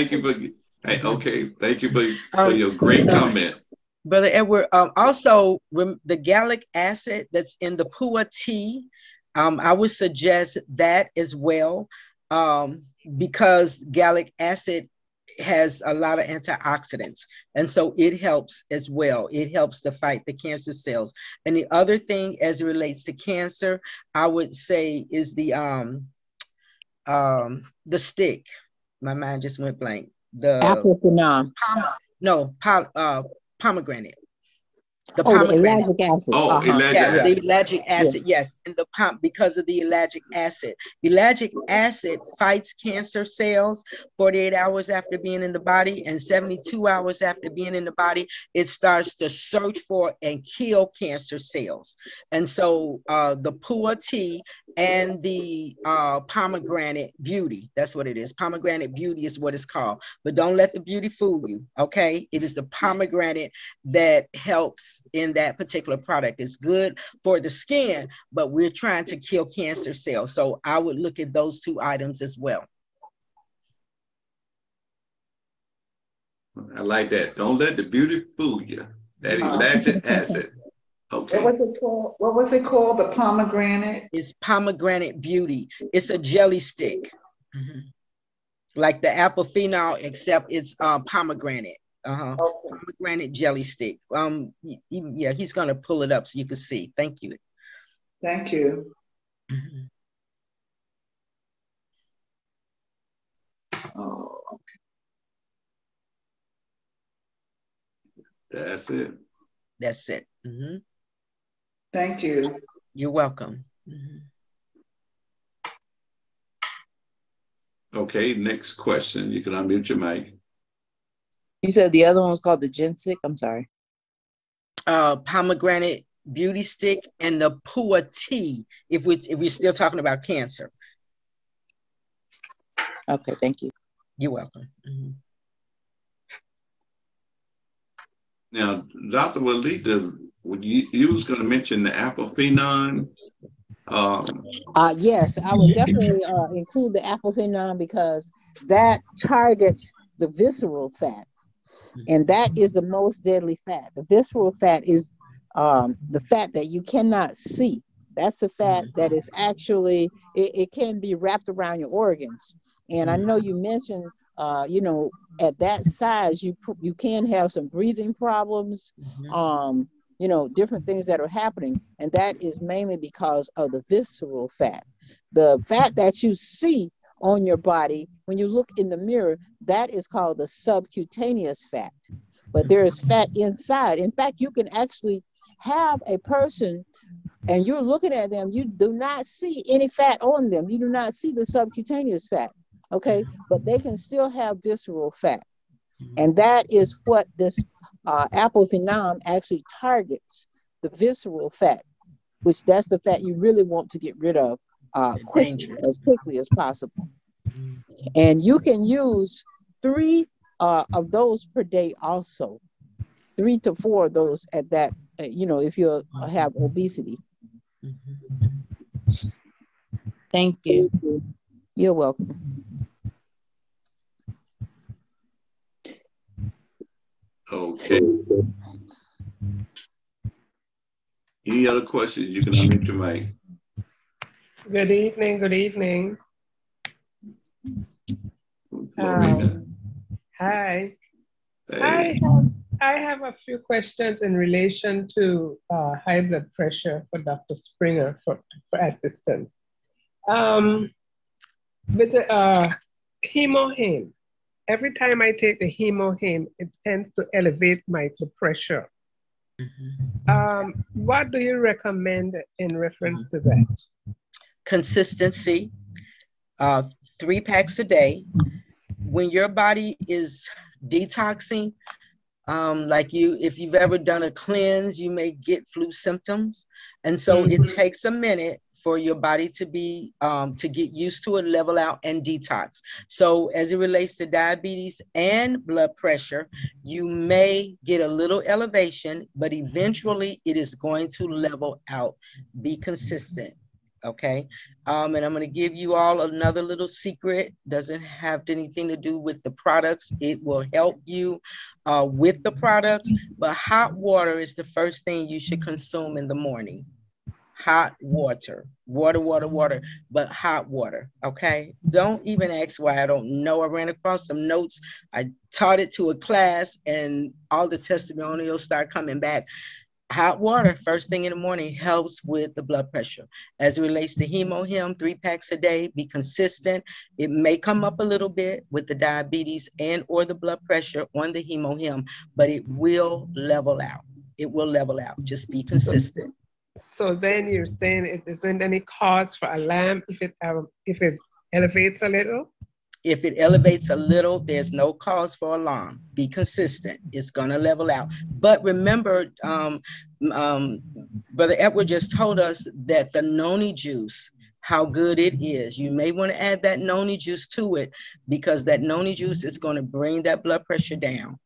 Thank you for your great comment. Brother Edward, also the gallic acid that's in the Pua tea, I would suggest that as well, because gallic acid has a lot of antioxidants, and so it helps as well. It helps to fight the cancer cells. And the other thing, as it relates to cancer, I would say is the stick. My mind just went blank. The pomegranate. The ellagic acid. The ellagic acid, yes. And because of the ellagic acid. Ellagic acid fights cancer cells 48 hours after being in the body, and 72 hours after being in the body, it starts to search for and kill cancer cells. And so the Pua tea and the pomegranate beauty, that's what it is. Pomegranate beauty is what it's called. But don't let the beauty fool you, okay? It is the pomegranate that helps in that particular product. It's good for the skin, but we're trying to kill cancer cells. So I would look at those 2 items as well. I like that. Don't let the beauty fool you. That ellagic acid. Okay. What was it called? The pomegranate? It's pomegranate beauty. It's a jelly stick. Like the apple phenol, except it's pomegranate. Pomegranate jelly stick. Yeah, he's gonna pull it up so you can see. Thank you. Thank you. Oh, okay. That's it. That's it. Thank you. You're welcome. Okay, next question. You can unmute your mic. You said the other one was called the Gensic? I'm sorry. Pomegranate beauty stick and the Pua tea, if we're still talking about cancer. Okay, thank you. You're welcome. Mm-hmm. Now, Dr. Walida, you was going to mention the apple phenon. Yes, I would definitely include the apple phenon because that targets the visceral fat, and that is the most deadly fat. The visceral fat is the fat that you cannot see. That's the fat that is actually, it can be wrapped around your organs. And I know you mentioned, at that size, you can have some breathing problems, different things that are happening. And that is mainly because of the visceral fat. The fat that you see on your body, when you look in the mirror, that is called the subcutaneous fat. But there is fat inside. In fact, you can actually have a person and you're looking at them, you do not see any fat on them. You do not see the subcutaneous fat, okay? But they can still have visceral fat. And that is what this apple phenom actually targets, the visceral fat, which that's the fat you really want to get rid of as quickly as possible. And you can use 3 of those per day also, 3 to 4 of those at that, if you have obesity. Thank you. You're welcome. Okay. Any other questions? You can unmute your mic. Good evening. Good evening. Florina. Hi. Hey. I have a few questions in relation to high blood pressure for Dr. Springer for assistance. With the HemoHim, every time I take the HemoHim, it tends to elevate my blood pressure. What do you recommend in reference to that? Consistency, 3 packs a day. When your body is detoxing, if you've ever done a cleanse, you may get flu symptoms. And so it takes a minute for your body to be, to get used to it, level out and detox. So as it relates to diabetes and blood pressure, you may get a little elevation, but eventually it is going to level out. Be consistent. Okay. And I'm going to give you all another little secret. Doesn't have anything to do with the products. It will help you with the products, but hot water is the first thing you should consume in the morning. Hot water, but hot water. Okay. Don't even ask why. I don't know. I ran across some notes. I taught it to a class and all the testimonials start coming back. Hot water first thing in the morning helps with the blood pressure. As it relates to HemoHim, 3 packs a day, be consistent. It may come up a little bit with the diabetes and or the blood pressure on the HemoHim, but it will level out. It will level out. Just be consistent. So then you're saying it isn't any cause for alarm if it elevates a little? If it elevates a little, there's no cause for alarm. Be consistent. It's going to level out. But remember, Brother Edward just told us that the noni juice, how good it is. You may want to add that noni juice to it because that noni juice is going to bring that blood pressure down.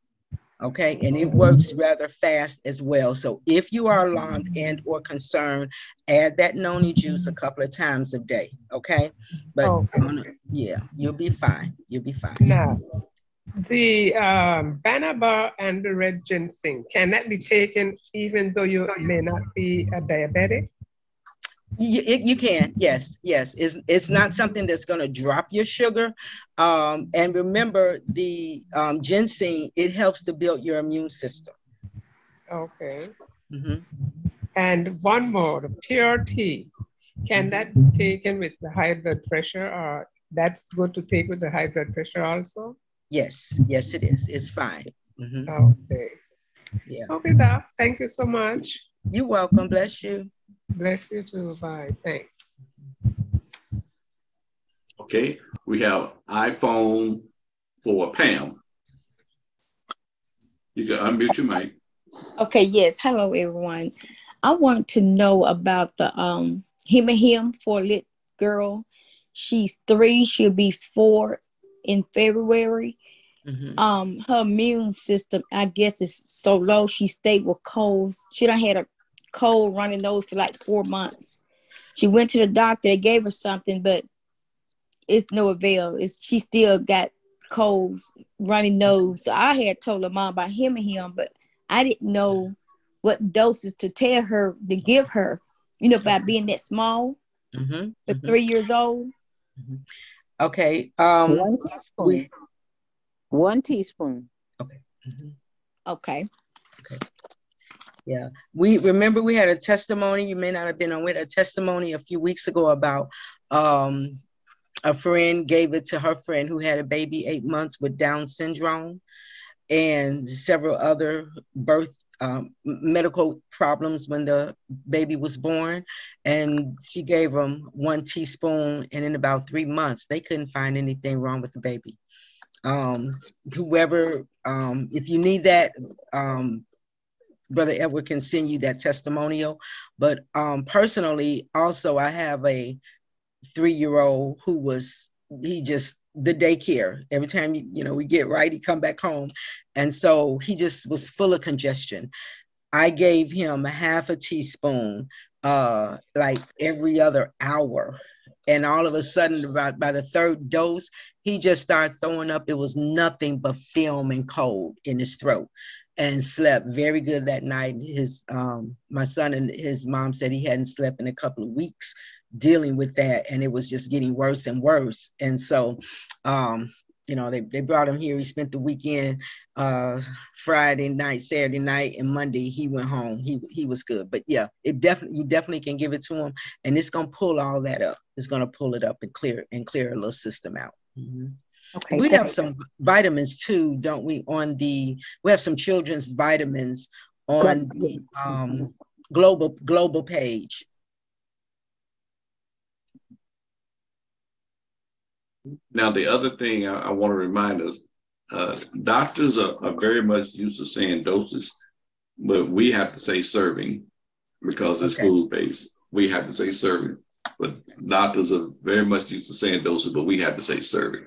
Okay, and it works rather fast as well. So if you are alarmed and or concerned, add that noni juice a couple of times a day. Okay, but yeah, you'll be fine. You'll be fine. Now, the Banabar and the red ginseng, can that be taken even though you may not be a diabetic? You can, yes. It's not something that's going to drop your sugar. And remember, the ginseng, it helps to build your immune system. Okay. And one more, the pure tea. Can that be taken with the high blood pressure, or that's good to take with the high blood pressure also? Yes, it is. It's fine. Okay. Yeah. Okay, Doc. Thank you so much. You're welcome. Bless you. Bless you too. Bye. Thanks. Okay, we have iPhone for Pam. You can unmute your mic. Okay, yes. Hello, everyone. I want to know about the HemoHim for a little girl. She's 3. She'll be 4 in February. Her immune system, I guess, is so low. She stayed with colds. She done had a cold running nose for like 4 months. She went to the doctor. They gave her something, but it's no avail. She still got colds, runny nose. So I had told her mom about him, but I didn't know what doses to tell her to give her, by being that small, for 3 years old. Okay. 1 teaspoon. 1 teaspoon. Okay. Okay. Yeah. We remember we had a testimony. You may not have been on with a testimony a few weeks ago about a friend gave it to her friend who had a baby 8 months with Down syndrome and several other birth medical problems when the baby was born. And she gave them 1 teaspoon, and in about 3 months, they couldn't find anything wrong with the baby. Whoever, if you need that, Brother Edward can send you that testimonial. But personally, also, I have a 3-year-old who was, the daycare. Every time, we get right, he come back home. And so he just was full of congestion. I gave him a half a teaspoon, like every other hour. And all of a sudden, by the 3rd dose, he just started throwing up. It was nothing but film and cold in his throat, and slept very good that night. My son and his mom said he hadn't slept in a couple of weeks dealing with that, and it was just getting worse and worse. And so, they brought him here. He spent the weekend, Friday night, Saturday night, and Monday he went home. He was good. But yeah, you definitely can give it to him, and it's gonna pull all that up. It's gonna pull it up and clear a little system out. Okay. We have some vitamins too, don't we? We have some children's vitamins on the global page. Now, the other thing I want to remind us, doctors are very much used to saying doses, but we have to say serving because it's food-based. We have to say serving, but doctors are very much used to saying doses, but we have to say serving.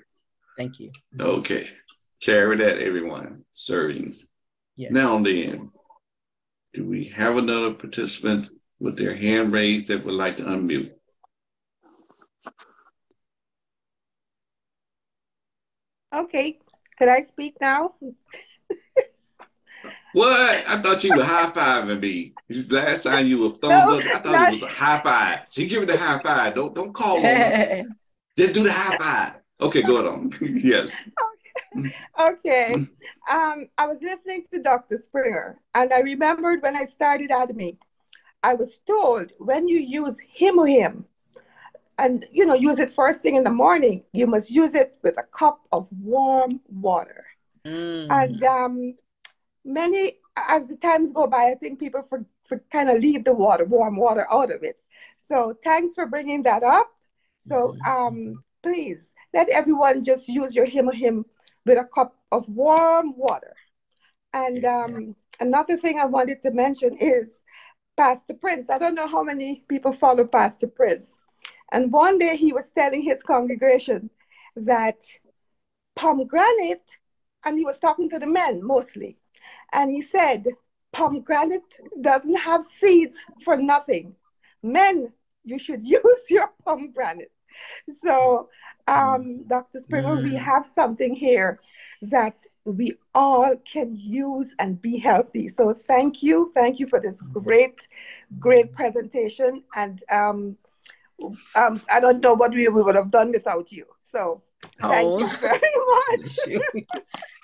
Thank you. Okay. Carry that, everyone. Servings. Yes. Now then, do we have another participant with their hand raised that would like to unmute? Okay. Could I speak now? What? I thought you were high-fiving me. Last time you were thumbs up, I thought it was a high five. See, give it a high five. Don't call on. Just do the high five. Okay, go on. Yes. Okay. I was listening to Dr. Springer, and I remembered when I started Atomy, I was told when you use Him, and use it first thing in the morning, you must use it with a cup of warm water. And as the times go by, I think people for kind of leave the warm water out of it. So thanks for bringing that up. So please let everyone just use your Him with a cup of warm water. And another thing I wanted to mention is Pastor Prince. I don't know how many people follow Pastor Prince. And one day he was telling his congregation that pomegranate, and he was talking to the men mostly, and he said, pomegranate doesn't have seeds for nothing. Men, you should use your pomegranate. So, Dr. Springer, we have something here that we all can use and be healthy. So thank you for this great presentation. And I don't know what we would have done without you. So thank you very much.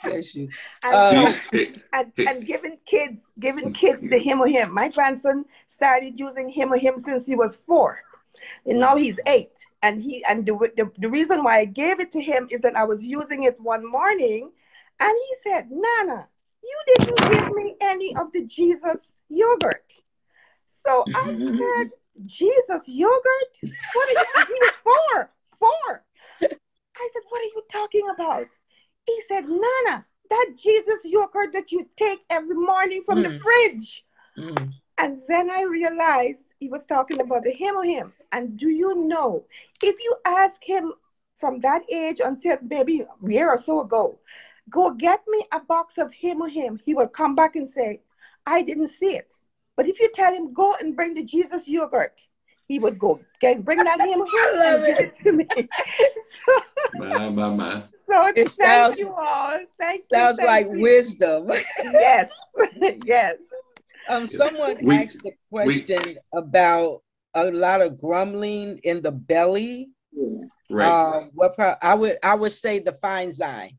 Bless you. And giving kids the Him. My grandson started using Him since he was 4. And now he's 8. And the reason why I gave it to him is that I was using it one morning, and he said, Nana, you didn't give me any of the Jesus yogurt. So I said, Jesus yogurt? What are you? He was 4. I said, what are you talking about? He said, Nana, that Jesus yogurt that you take every morning from the fridge. And then I realized he was talking about the Him. And do you know, if you ask him from that age until maybe a year or so ago, go get me a box of him or him. He would come back and say, I didn't see it. But if you tell him, go and bring the Jesus yogurt, he would go bring that him or him and give it to me. So It thank you all. Thank you. Sounds like wisdom. Yes, yes. Someone asked a question about a lot of grumbling in the belly. Right. I would say the fine zyme.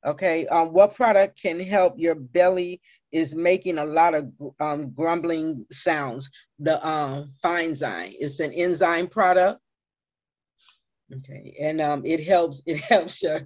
Okay. What product can help your belly is making a lot of grumbling sounds? The fine zyme. It's an enzyme product. Okay, and it helps your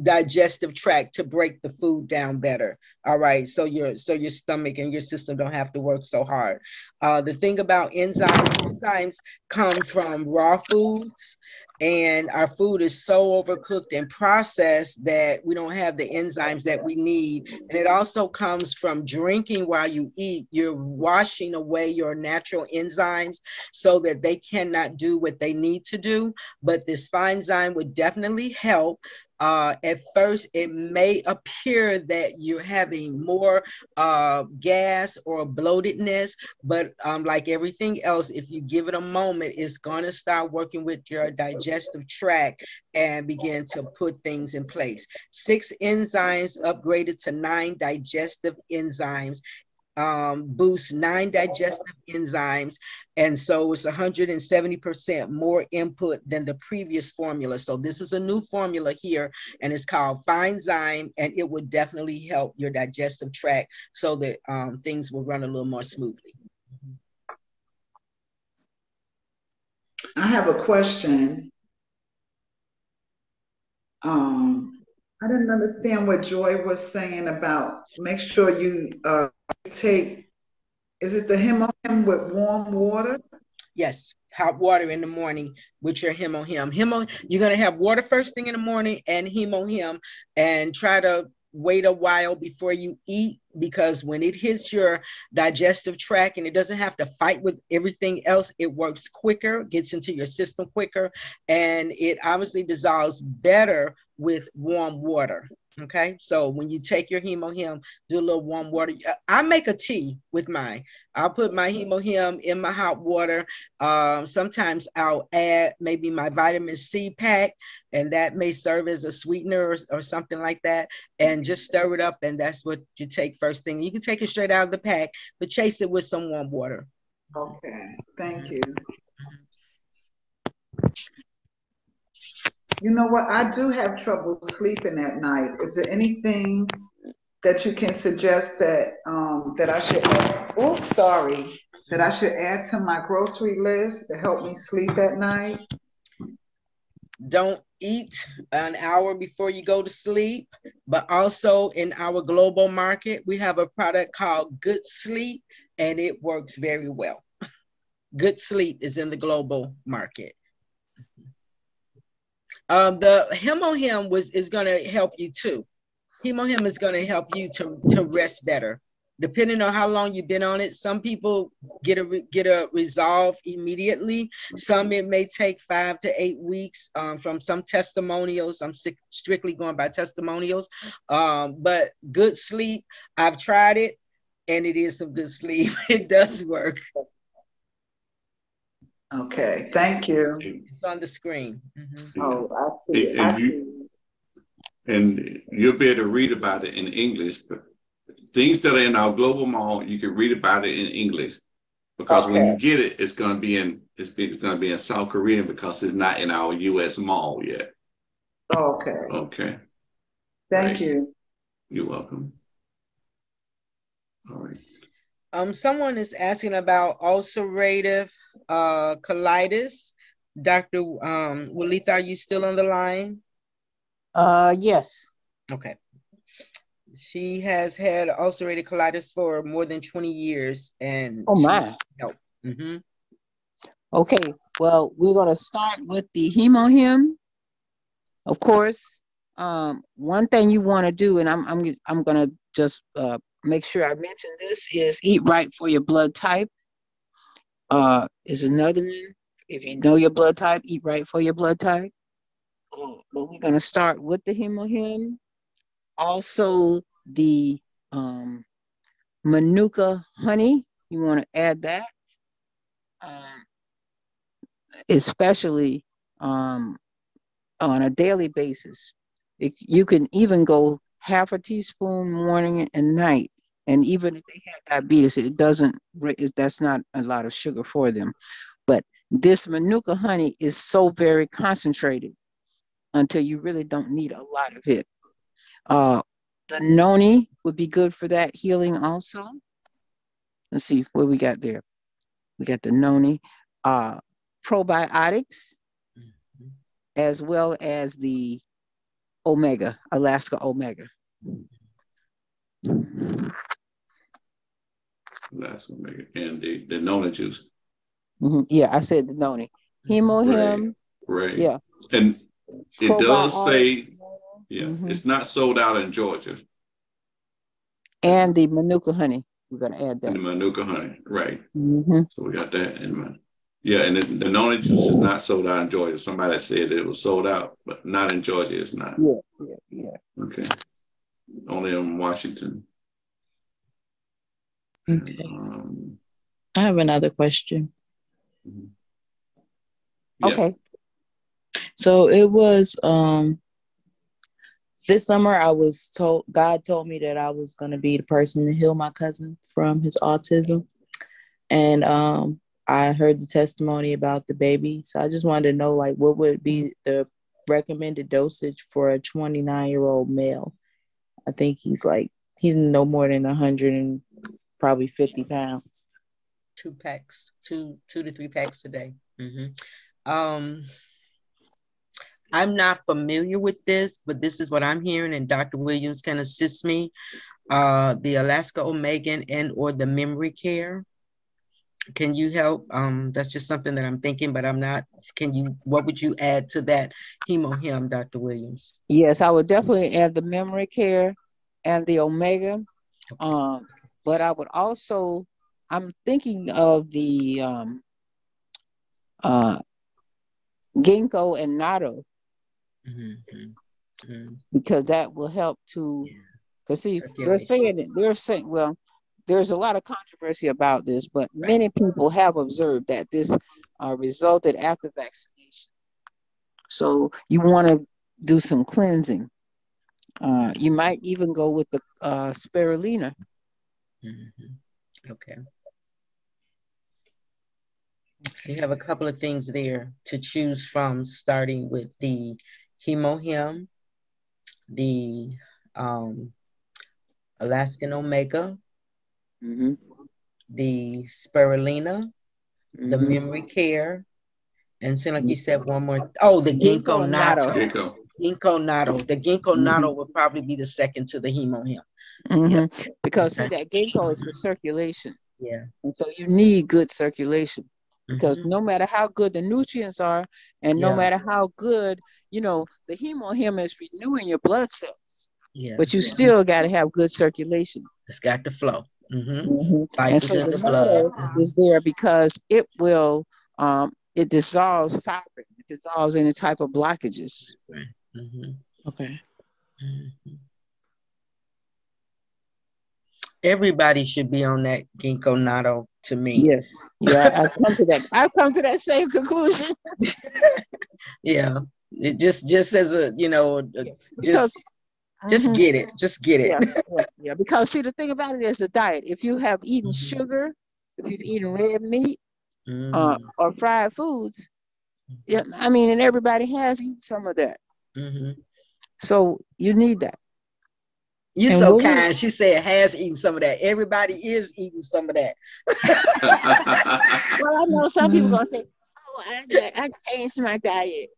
digestive tract to break the food down better. All right, so your stomach and your system don't have to work so hard. The thing about enzymes come from raw foods, and our food is so overcooked and processed that we don't have the enzymes that we need. And it also comes from drinking while you eat. You're washing away your natural enzymes so that they cannot do what they need to do. But this fine zyme would definitely help. At first, it may appear that you're having more gas or bloatedness, but like everything else, if you give it a moment, it's going to start working with your digestive tract and begin to put things in place. 6 enzymes upgraded to 9 digestive enzymes. Boost 9 digestive enzymes, and so it's 170% more input than the previous formula. So this is a new formula here, and it's called Fine Zyme, and it would definitely help your digestive tract so that things will run a little more smoothly. I have a question. I didn't understand what Joy was saying about make sure you take, is it the Him with warm water? Yes, hot water in the morning with your Him. You're going to have water first thing in the morning and Him, and try to wait a while before you eat, because when it hits your digestive tract and it doesn't have to fight with everything else, it works quicker, gets into your system quicker, and it obviously dissolves better with warm water. Okay, so when you take your Him, do a little warm water. I make a tea with mine. I'll put my Him in my hot water. Sometimes I'll add maybe my vitamin C pack, and that may serve as a sweetener or something like that, and just stir it up, and that's what you take first thing. You can take it straight out of the pack, but chase it with some warm water. Okay, thank you. You know what? I do have trouble sleeping at night. Is there anything that you can suggest that that I should? That I should add to my grocery list to help me sleep at night? Don't eat an hour before you go to sleep, but also in our global market, we have a product called Good Sleep, and it works very well. Good Sleep is in the global market. The Him is going to help you too. Him is going to help you to rest better. Depending on how long you've been on it, some people get a resolve immediately. Some it may take 5 to 8 weeks. From some testimonials, I'm strictly going by testimonials. But Good Sleep, I've tried it, and it is some good sleep. It does work. Okay, thank you. It's on the screen. Mm-hmm. Oh, I see it. And you'll be able to read about it in English, but things that are in our global mall, you can read about it in English, because when you get it, it's going to be in South Korean, because it's not in our U.S. mall yet. Okay. Okay. Thank you. You're welcome. All right. Someone is asking about ulcerative colitis. Dr. Walitha, are you still on the line? Yes. Okay. She has had ulcerative colitis for more than 20 years, and oh my. Mm-hmm. Okay. Well, we're gonna start with the Him. Of course, one thing you want to do, and I'm gonna just make sure I mention this, is eat right for your blood type. Is another one. If you know your blood type, eat right for your blood type. But we're going to start with the hemohim. Also, the Manuka honey, you want to add that, especially on a daily basis. You can even go half a teaspoon morning and night. And even if they have diabetes, that's not a lot of sugar for them. But this Manuka honey is so very concentrated until you really don't need a lot of it. The noni would be good for that healing also. Let's see what we got there. We got the noni, probiotics, as well as the omega, Alaska omega. Alaska omega and the noni juice. Yeah, I said the noni. Hemohim. Right. Yeah. And it does say, it's not sold out in Georgia. And the Manuka honey. We're going to add that. And the Manuka honey, right. So we got that in mind. Yeah, and the noni juice is not sold out in Georgia. Somebody said it was sold out, but not in Georgia. It's not. Yeah. Okay. Only in Washington. Okay. I have another question. Yes. Okay. So it was this summer God told me that I was going to be the person to heal my cousin from his autism. And I heard the testimony about the baby. So I just wanted to know, like, what would be the recommended dosage for a 29-year-old male? I think he's no more than 100 and probably 50 pounds. 2 packs, 2 to 3 packs a day. I'm not familiar with this, but this is what I'm hearing, and Dr. Williams can assist me. The Alaska Omega and or the memory care. Can you help? That's just something that I'm thinking, but I'm not. What would you add to that hemohim, Dr. Williams? Yes, I would definitely add the memory care and the omega. Okay. But I would also, I'm thinking of the ginkgo and natto, because that will help to, because see, they're saying, well, there's a lot of controversy about this, but many people have observed that this resulted after vaccination. So you want to do some cleansing. You might even go with the spirulina. Okay. So you have a couple of things there to choose from, starting with the hemohim, the Alaskan omega, the spirulina, the memory care, and seem like you said one more. Oh, the ginkgo natto. Ginkgo natto. The ginkgo natto would probably be the second to the hemohim. Because see, that ginkgo is for circulation. Yeah. And so you need good circulation, because no matter how good the nutrients are, and no matter how good, the hemohim is renewing your blood cells. Yeah. But you still got to have good circulation. It's got to flow. And so the natto is there because it will, it dissolves fibrin. It dissolves any type of blockages. Okay. Everybody should be on that ginkgo natto, to me. Yes. Yeah, I've come to that same conclusion. Yeah. It just as a, just get it. Just get it. Yeah. Because see, the thing about it is the diet. If you have eaten sugar, if you've eaten red meat, or fried foods, and everybody has eaten some of that. So you need that. You're so kind. She said has eaten some of that. Everybody is eating some of that. Well, I know some people gonna say, "Oh, I changed my diet."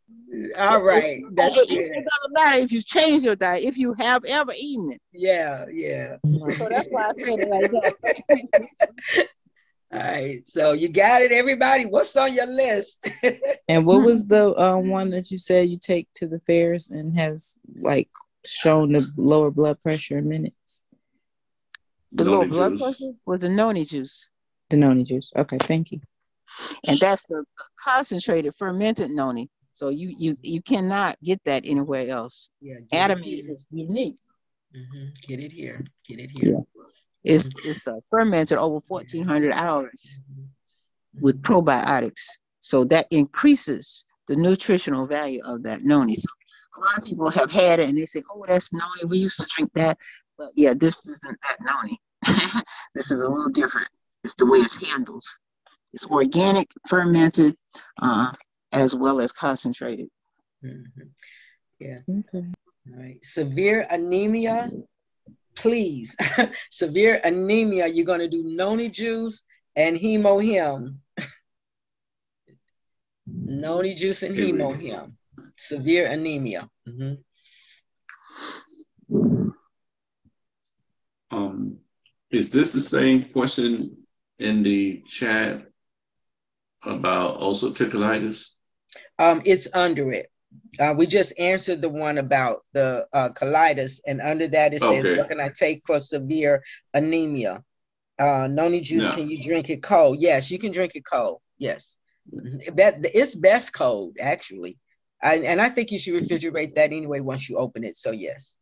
All right, that's it doesn't matter if you change your diet, if you have ever eaten it. Yeah. So that's why I said it like that. All right, so you got it, everybody. What's on your list? And what was the one that you said you take to the fairs and has shown the lower blood pressure in minutes? The lower blood pressure was the noni juice. The noni juice. Okay, thank you. And that's the concentrated fermented noni. So you cannot get that anywhere else. Yeah, Atomie is unique. Get it here. Get it here. Yeah. It's fermented over 1,400 hours with probiotics. So that increases the nutritional value of that noni. So a lot of people have had it and they say, oh, that's noni. We used to drink that. But yeah, this isn't that noni. This is a little different. It's the way it's handled. It's organic, fermented, as well as concentrated. Yeah. Okay. All right. Severe anemia, please. Severe anemia, you're going to do noni juice and hemohim. Noni juice and hemohim. Severe anemia. Is this the same question in the chat about ulcerative colitis? It's under it. We just answered the one about the colitis, and under that it says, what can I take for severe anemia? Noni juice, can you drink it cold? Yes, you can drink it cold. Yes. It's best cold, actually. And I think you should refrigerate that anyway once you open it. So yes.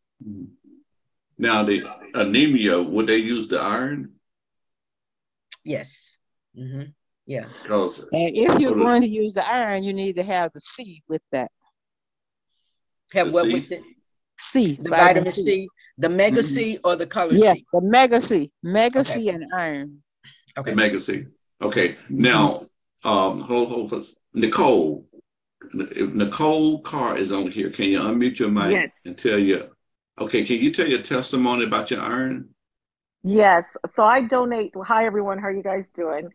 Now the anemia, would they use the iron? Yes. Yeah. And if you're going to use the iron, you need to have the C with that. Have what with it? C. The vitamin C, the mega C or the color C? Yeah, the mega C. Mega C and iron. Okay. The mega C. Okay. Now, hold for Nicole. If Nicole Carr is on here, can you unmute your mic and tell you? Okay, can you tell your testimony about your iron? Yes. So I donate. Hi, everyone. How are you guys doing?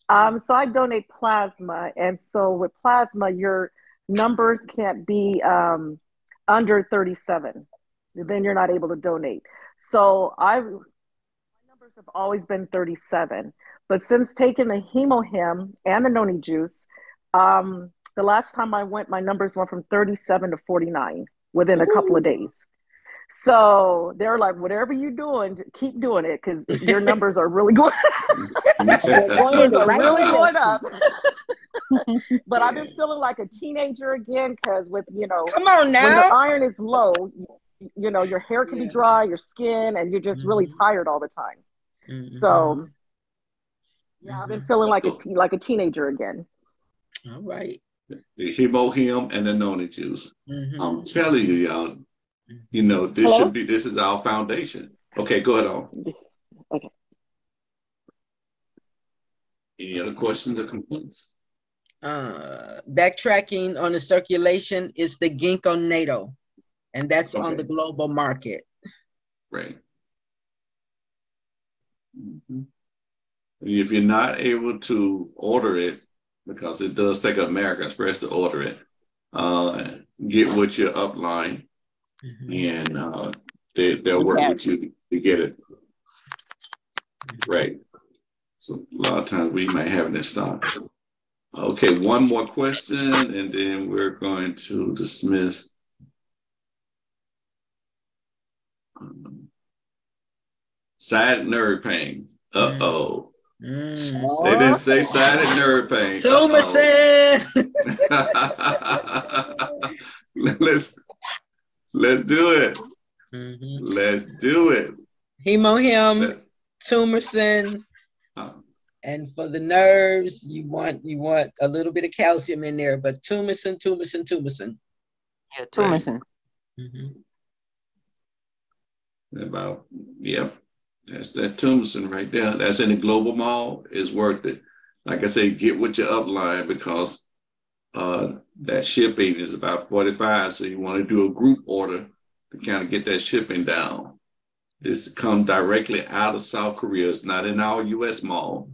So I donate plasma. And so with plasma, your numbers can't be under 37. Then you're not able to donate. So my numbers have always been 37. But since taking the hemohim and the noni juice, the last time I went, my numbers went from 37 to 49 within a couple of days. So they're like, whatever you're doing, keep doing it because your numbers are really going. Numbers are really going up. But I've been feeling like a teenager again because with come on now, when the iron is low, your hair can be dry, your skin, and you're just really tired all the time. So yeah, I've been feeling like a teenager again. All right. The hemohim and the noni juice. I'm telling you, y'all. This is our foundation. Okay, go ahead on. Okay. Any other questions or complaints? Backtracking on the circulation is the ginkgo natto, and that's on the global market. Right. If you're not able to order it, because it does take an American Express to order it, get with your upline. And they'll work with you to get it. Right. So a lot of times we might have it in stock. Okay, one more question, and then we're going to dismiss. Sciatic nerve pain. Uh-oh. They didn't say sciatic nerve pain. Let's do it. Let's do it. Hemohim, tumorsin, and for the nerves, you want a little bit of calcium in there, but tumorsin. Yeah, tumorsin. That's that tumorsin right there. That's in the global mall. It's worth it. Like I say, get with your upline because that shipping is about 45. So you want to do a group order to kind of get that shipping down. This comes directly out of South Korea. It's not in our US mall.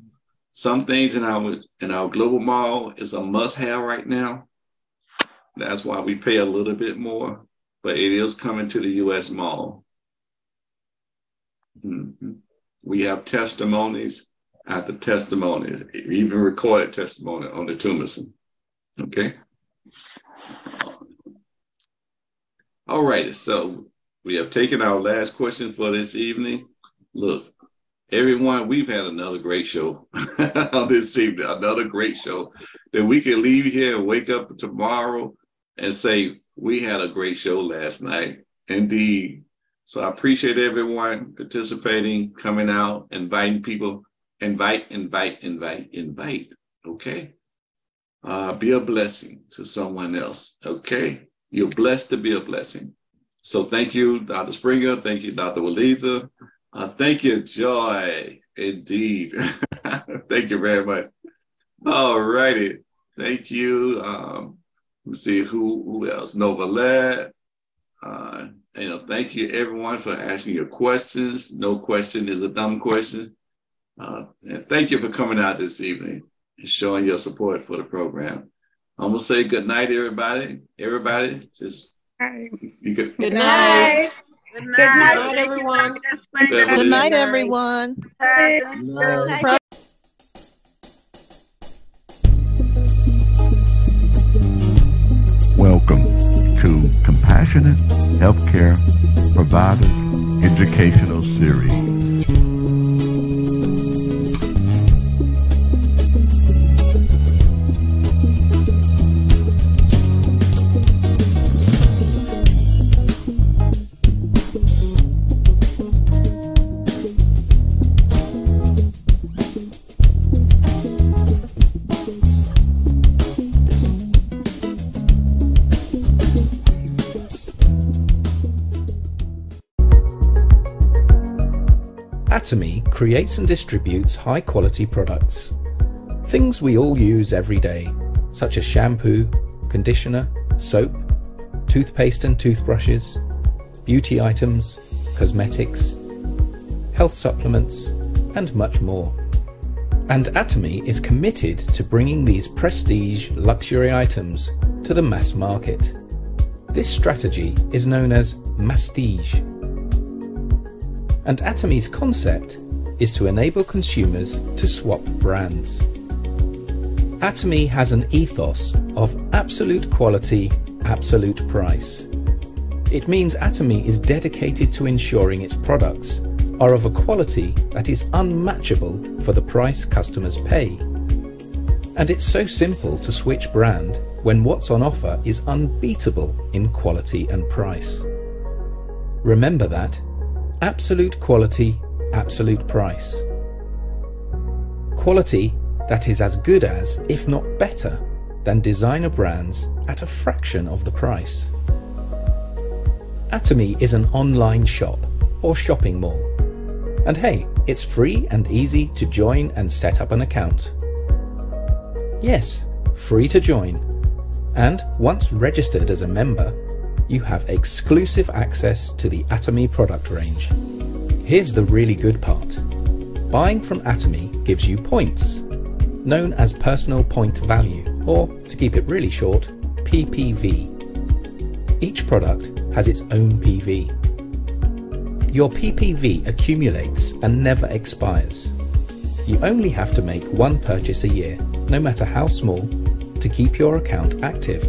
Some things in our global mall is a must-have right now. That's why we pay a little bit more, but it is coming to the US mall. We have testimonies after testimonies, even recorded testimony on the tumorsin. Okay. All right. So we have taken our last question for this evening. Look, Everyone, we've had another great show on this evening, another great show that we can leave here and wake up tomorrow and say, we had a great show last night. Indeed. So I appreciate everyone participating, coming out, inviting people. Invite. Okay. Be a blessing to someone else. Okay. You're blessed to be a blessing. So thank you, Dr. Springer. Thank you, Dr. Walitha. Thank you, Joy. Indeed. Thank you very much. All righty. Thank you. Let's see who else. Novalette. Thank you everyone for asking your questions. No question is a dumb question. And thank you for coming out this evening and showing your support for the program. I'm gonna say good night, everybody. Everybody, just you could. Good night. Good night. Good night, everyone. Good night, everyone. Good night. Welcome to Compassionate Healthcare Providers Educational Series. Atomy creates and distributes high-quality products. Things we all use every day, such as shampoo, conditioner, soap, toothpaste and toothbrushes, beauty items, cosmetics, health supplements, and much more. And Atomy is committed to bringing these prestige luxury items to the mass market. This strategy is known as mastige. And Atomy's concept is to enable consumers to swap brands. Atomy has an ethos of absolute quality, absolute price. It means Atomy is dedicated to ensuring its products are of a quality that is unmatchable for the price customers pay. And it's so simple to switch brand when what's on offer is unbeatable in quality and price. Remember that. Absolute quality, absolute price. Quality that is as good as, if not better, than designer brands at a fraction of the price. Atomy is an online shop or shopping mall. And hey, it's free and easy to join and set up an account. Yes, free to join. And once registered as a member, you have exclusive access to the Atomy product range. Here's the really good part. Buying from Atomy gives you points, known as personal point value, or to keep it really short, PPV. Each product has its own PV. Your PPV accumulates and never expires. You only have to make one purchase a year, no matter how small, to keep your account active.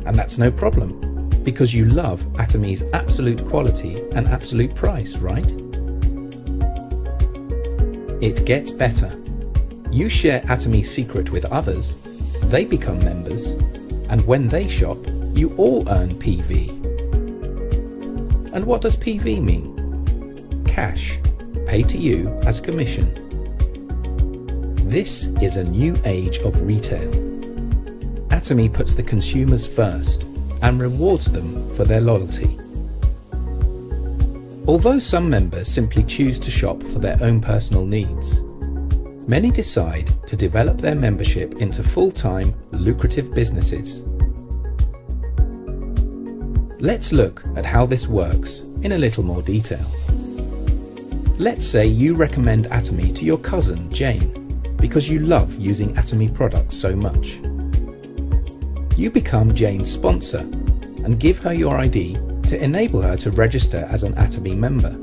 And that's no problem, because you love Atomy's absolute quality and absolute price, right? It gets better. You share Atomy's secret with others, they become members, and when they shop, you all earn PV. And what does PV mean? Cash, paid to you as commission. This is a new age of retail. Atomy puts the consumers first and rewards them for their loyalty. Although some members simply choose to shop for their own personal needs, many decide to develop their membership into full-time, lucrative businesses. Let's look at how this works in a little more detail. Let's say you recommend Atomy to your cousin, Jane, because you love using Atomy products so much. You become Jane's sponsor and give her your ID to enable her to register as an Atomy member.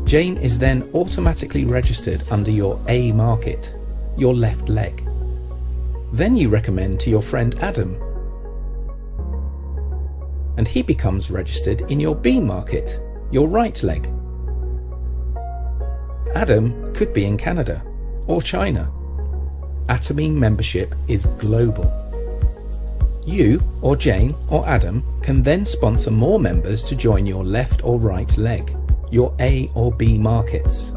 Jane is then automatically registered under your A market, your left leg. Then you recommend to your friend Adam, and he becomes registered in your B market, your right leg. Adam could be in Canada or China. Atomy membership is global. You or Jane or Adam can then sponsor more members to join your left or right leg, your A or B markets.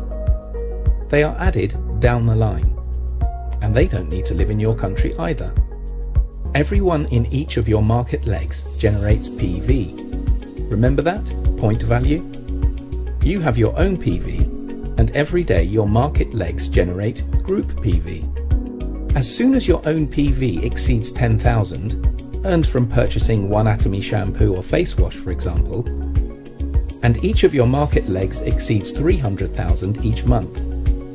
They are added down the line, and they don't need to live in your country either. Everyone in each of your market legs generates PV. Remember that? Point value? You have your own PV, and every day your market legs generate group PV. As soon as your own PV exceeds 10,000, earned from purchasing one Atomy shampoo or face wash, for example, and each of your market legs exceeds 300,000 each month,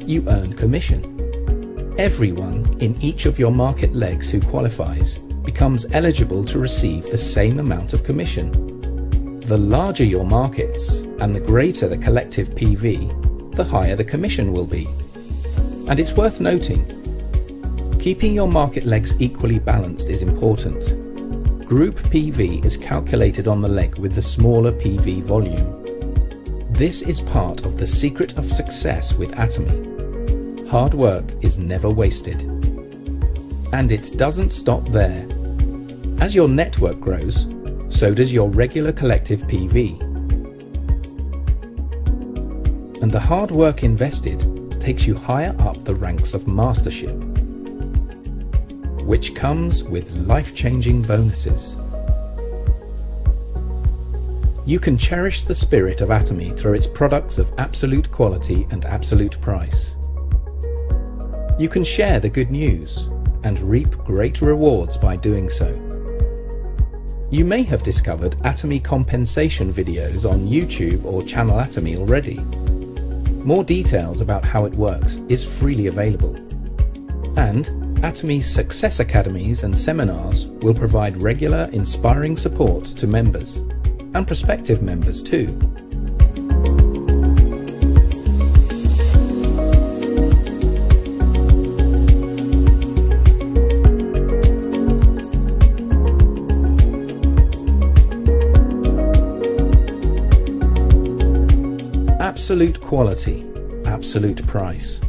you earn commission. Everyone in each of your market legs who qualifies becomes eligible to receive the same amount of commission. The larger your markets and the greater the collective PV, the higher the commission will be. And it's worth noting, keeping your market legs equally balanced is important. Group PV is calculated on the leg with the smaller PV volume. This is part of the secret of success with Atomy. Hard work is never wasted. And it doesn't stop there. As your network grows, so does your regular collective PV. And the hard work invested takes you higher up the ranks of mastership, which comes with life-changing bonuses. You can cherish the spirit of Atomy through its products of absolute quality and absolute price. You can share the good news and reap great rewards by doing so. You may have discovered Atomy compensation videos on YouTube or Channel Atomy already. More details about how it works is freely available. And Atomy's Success Academies and seminars will provide regular, inspiring support to members, and prospective members too. Absolute quality, absolute price.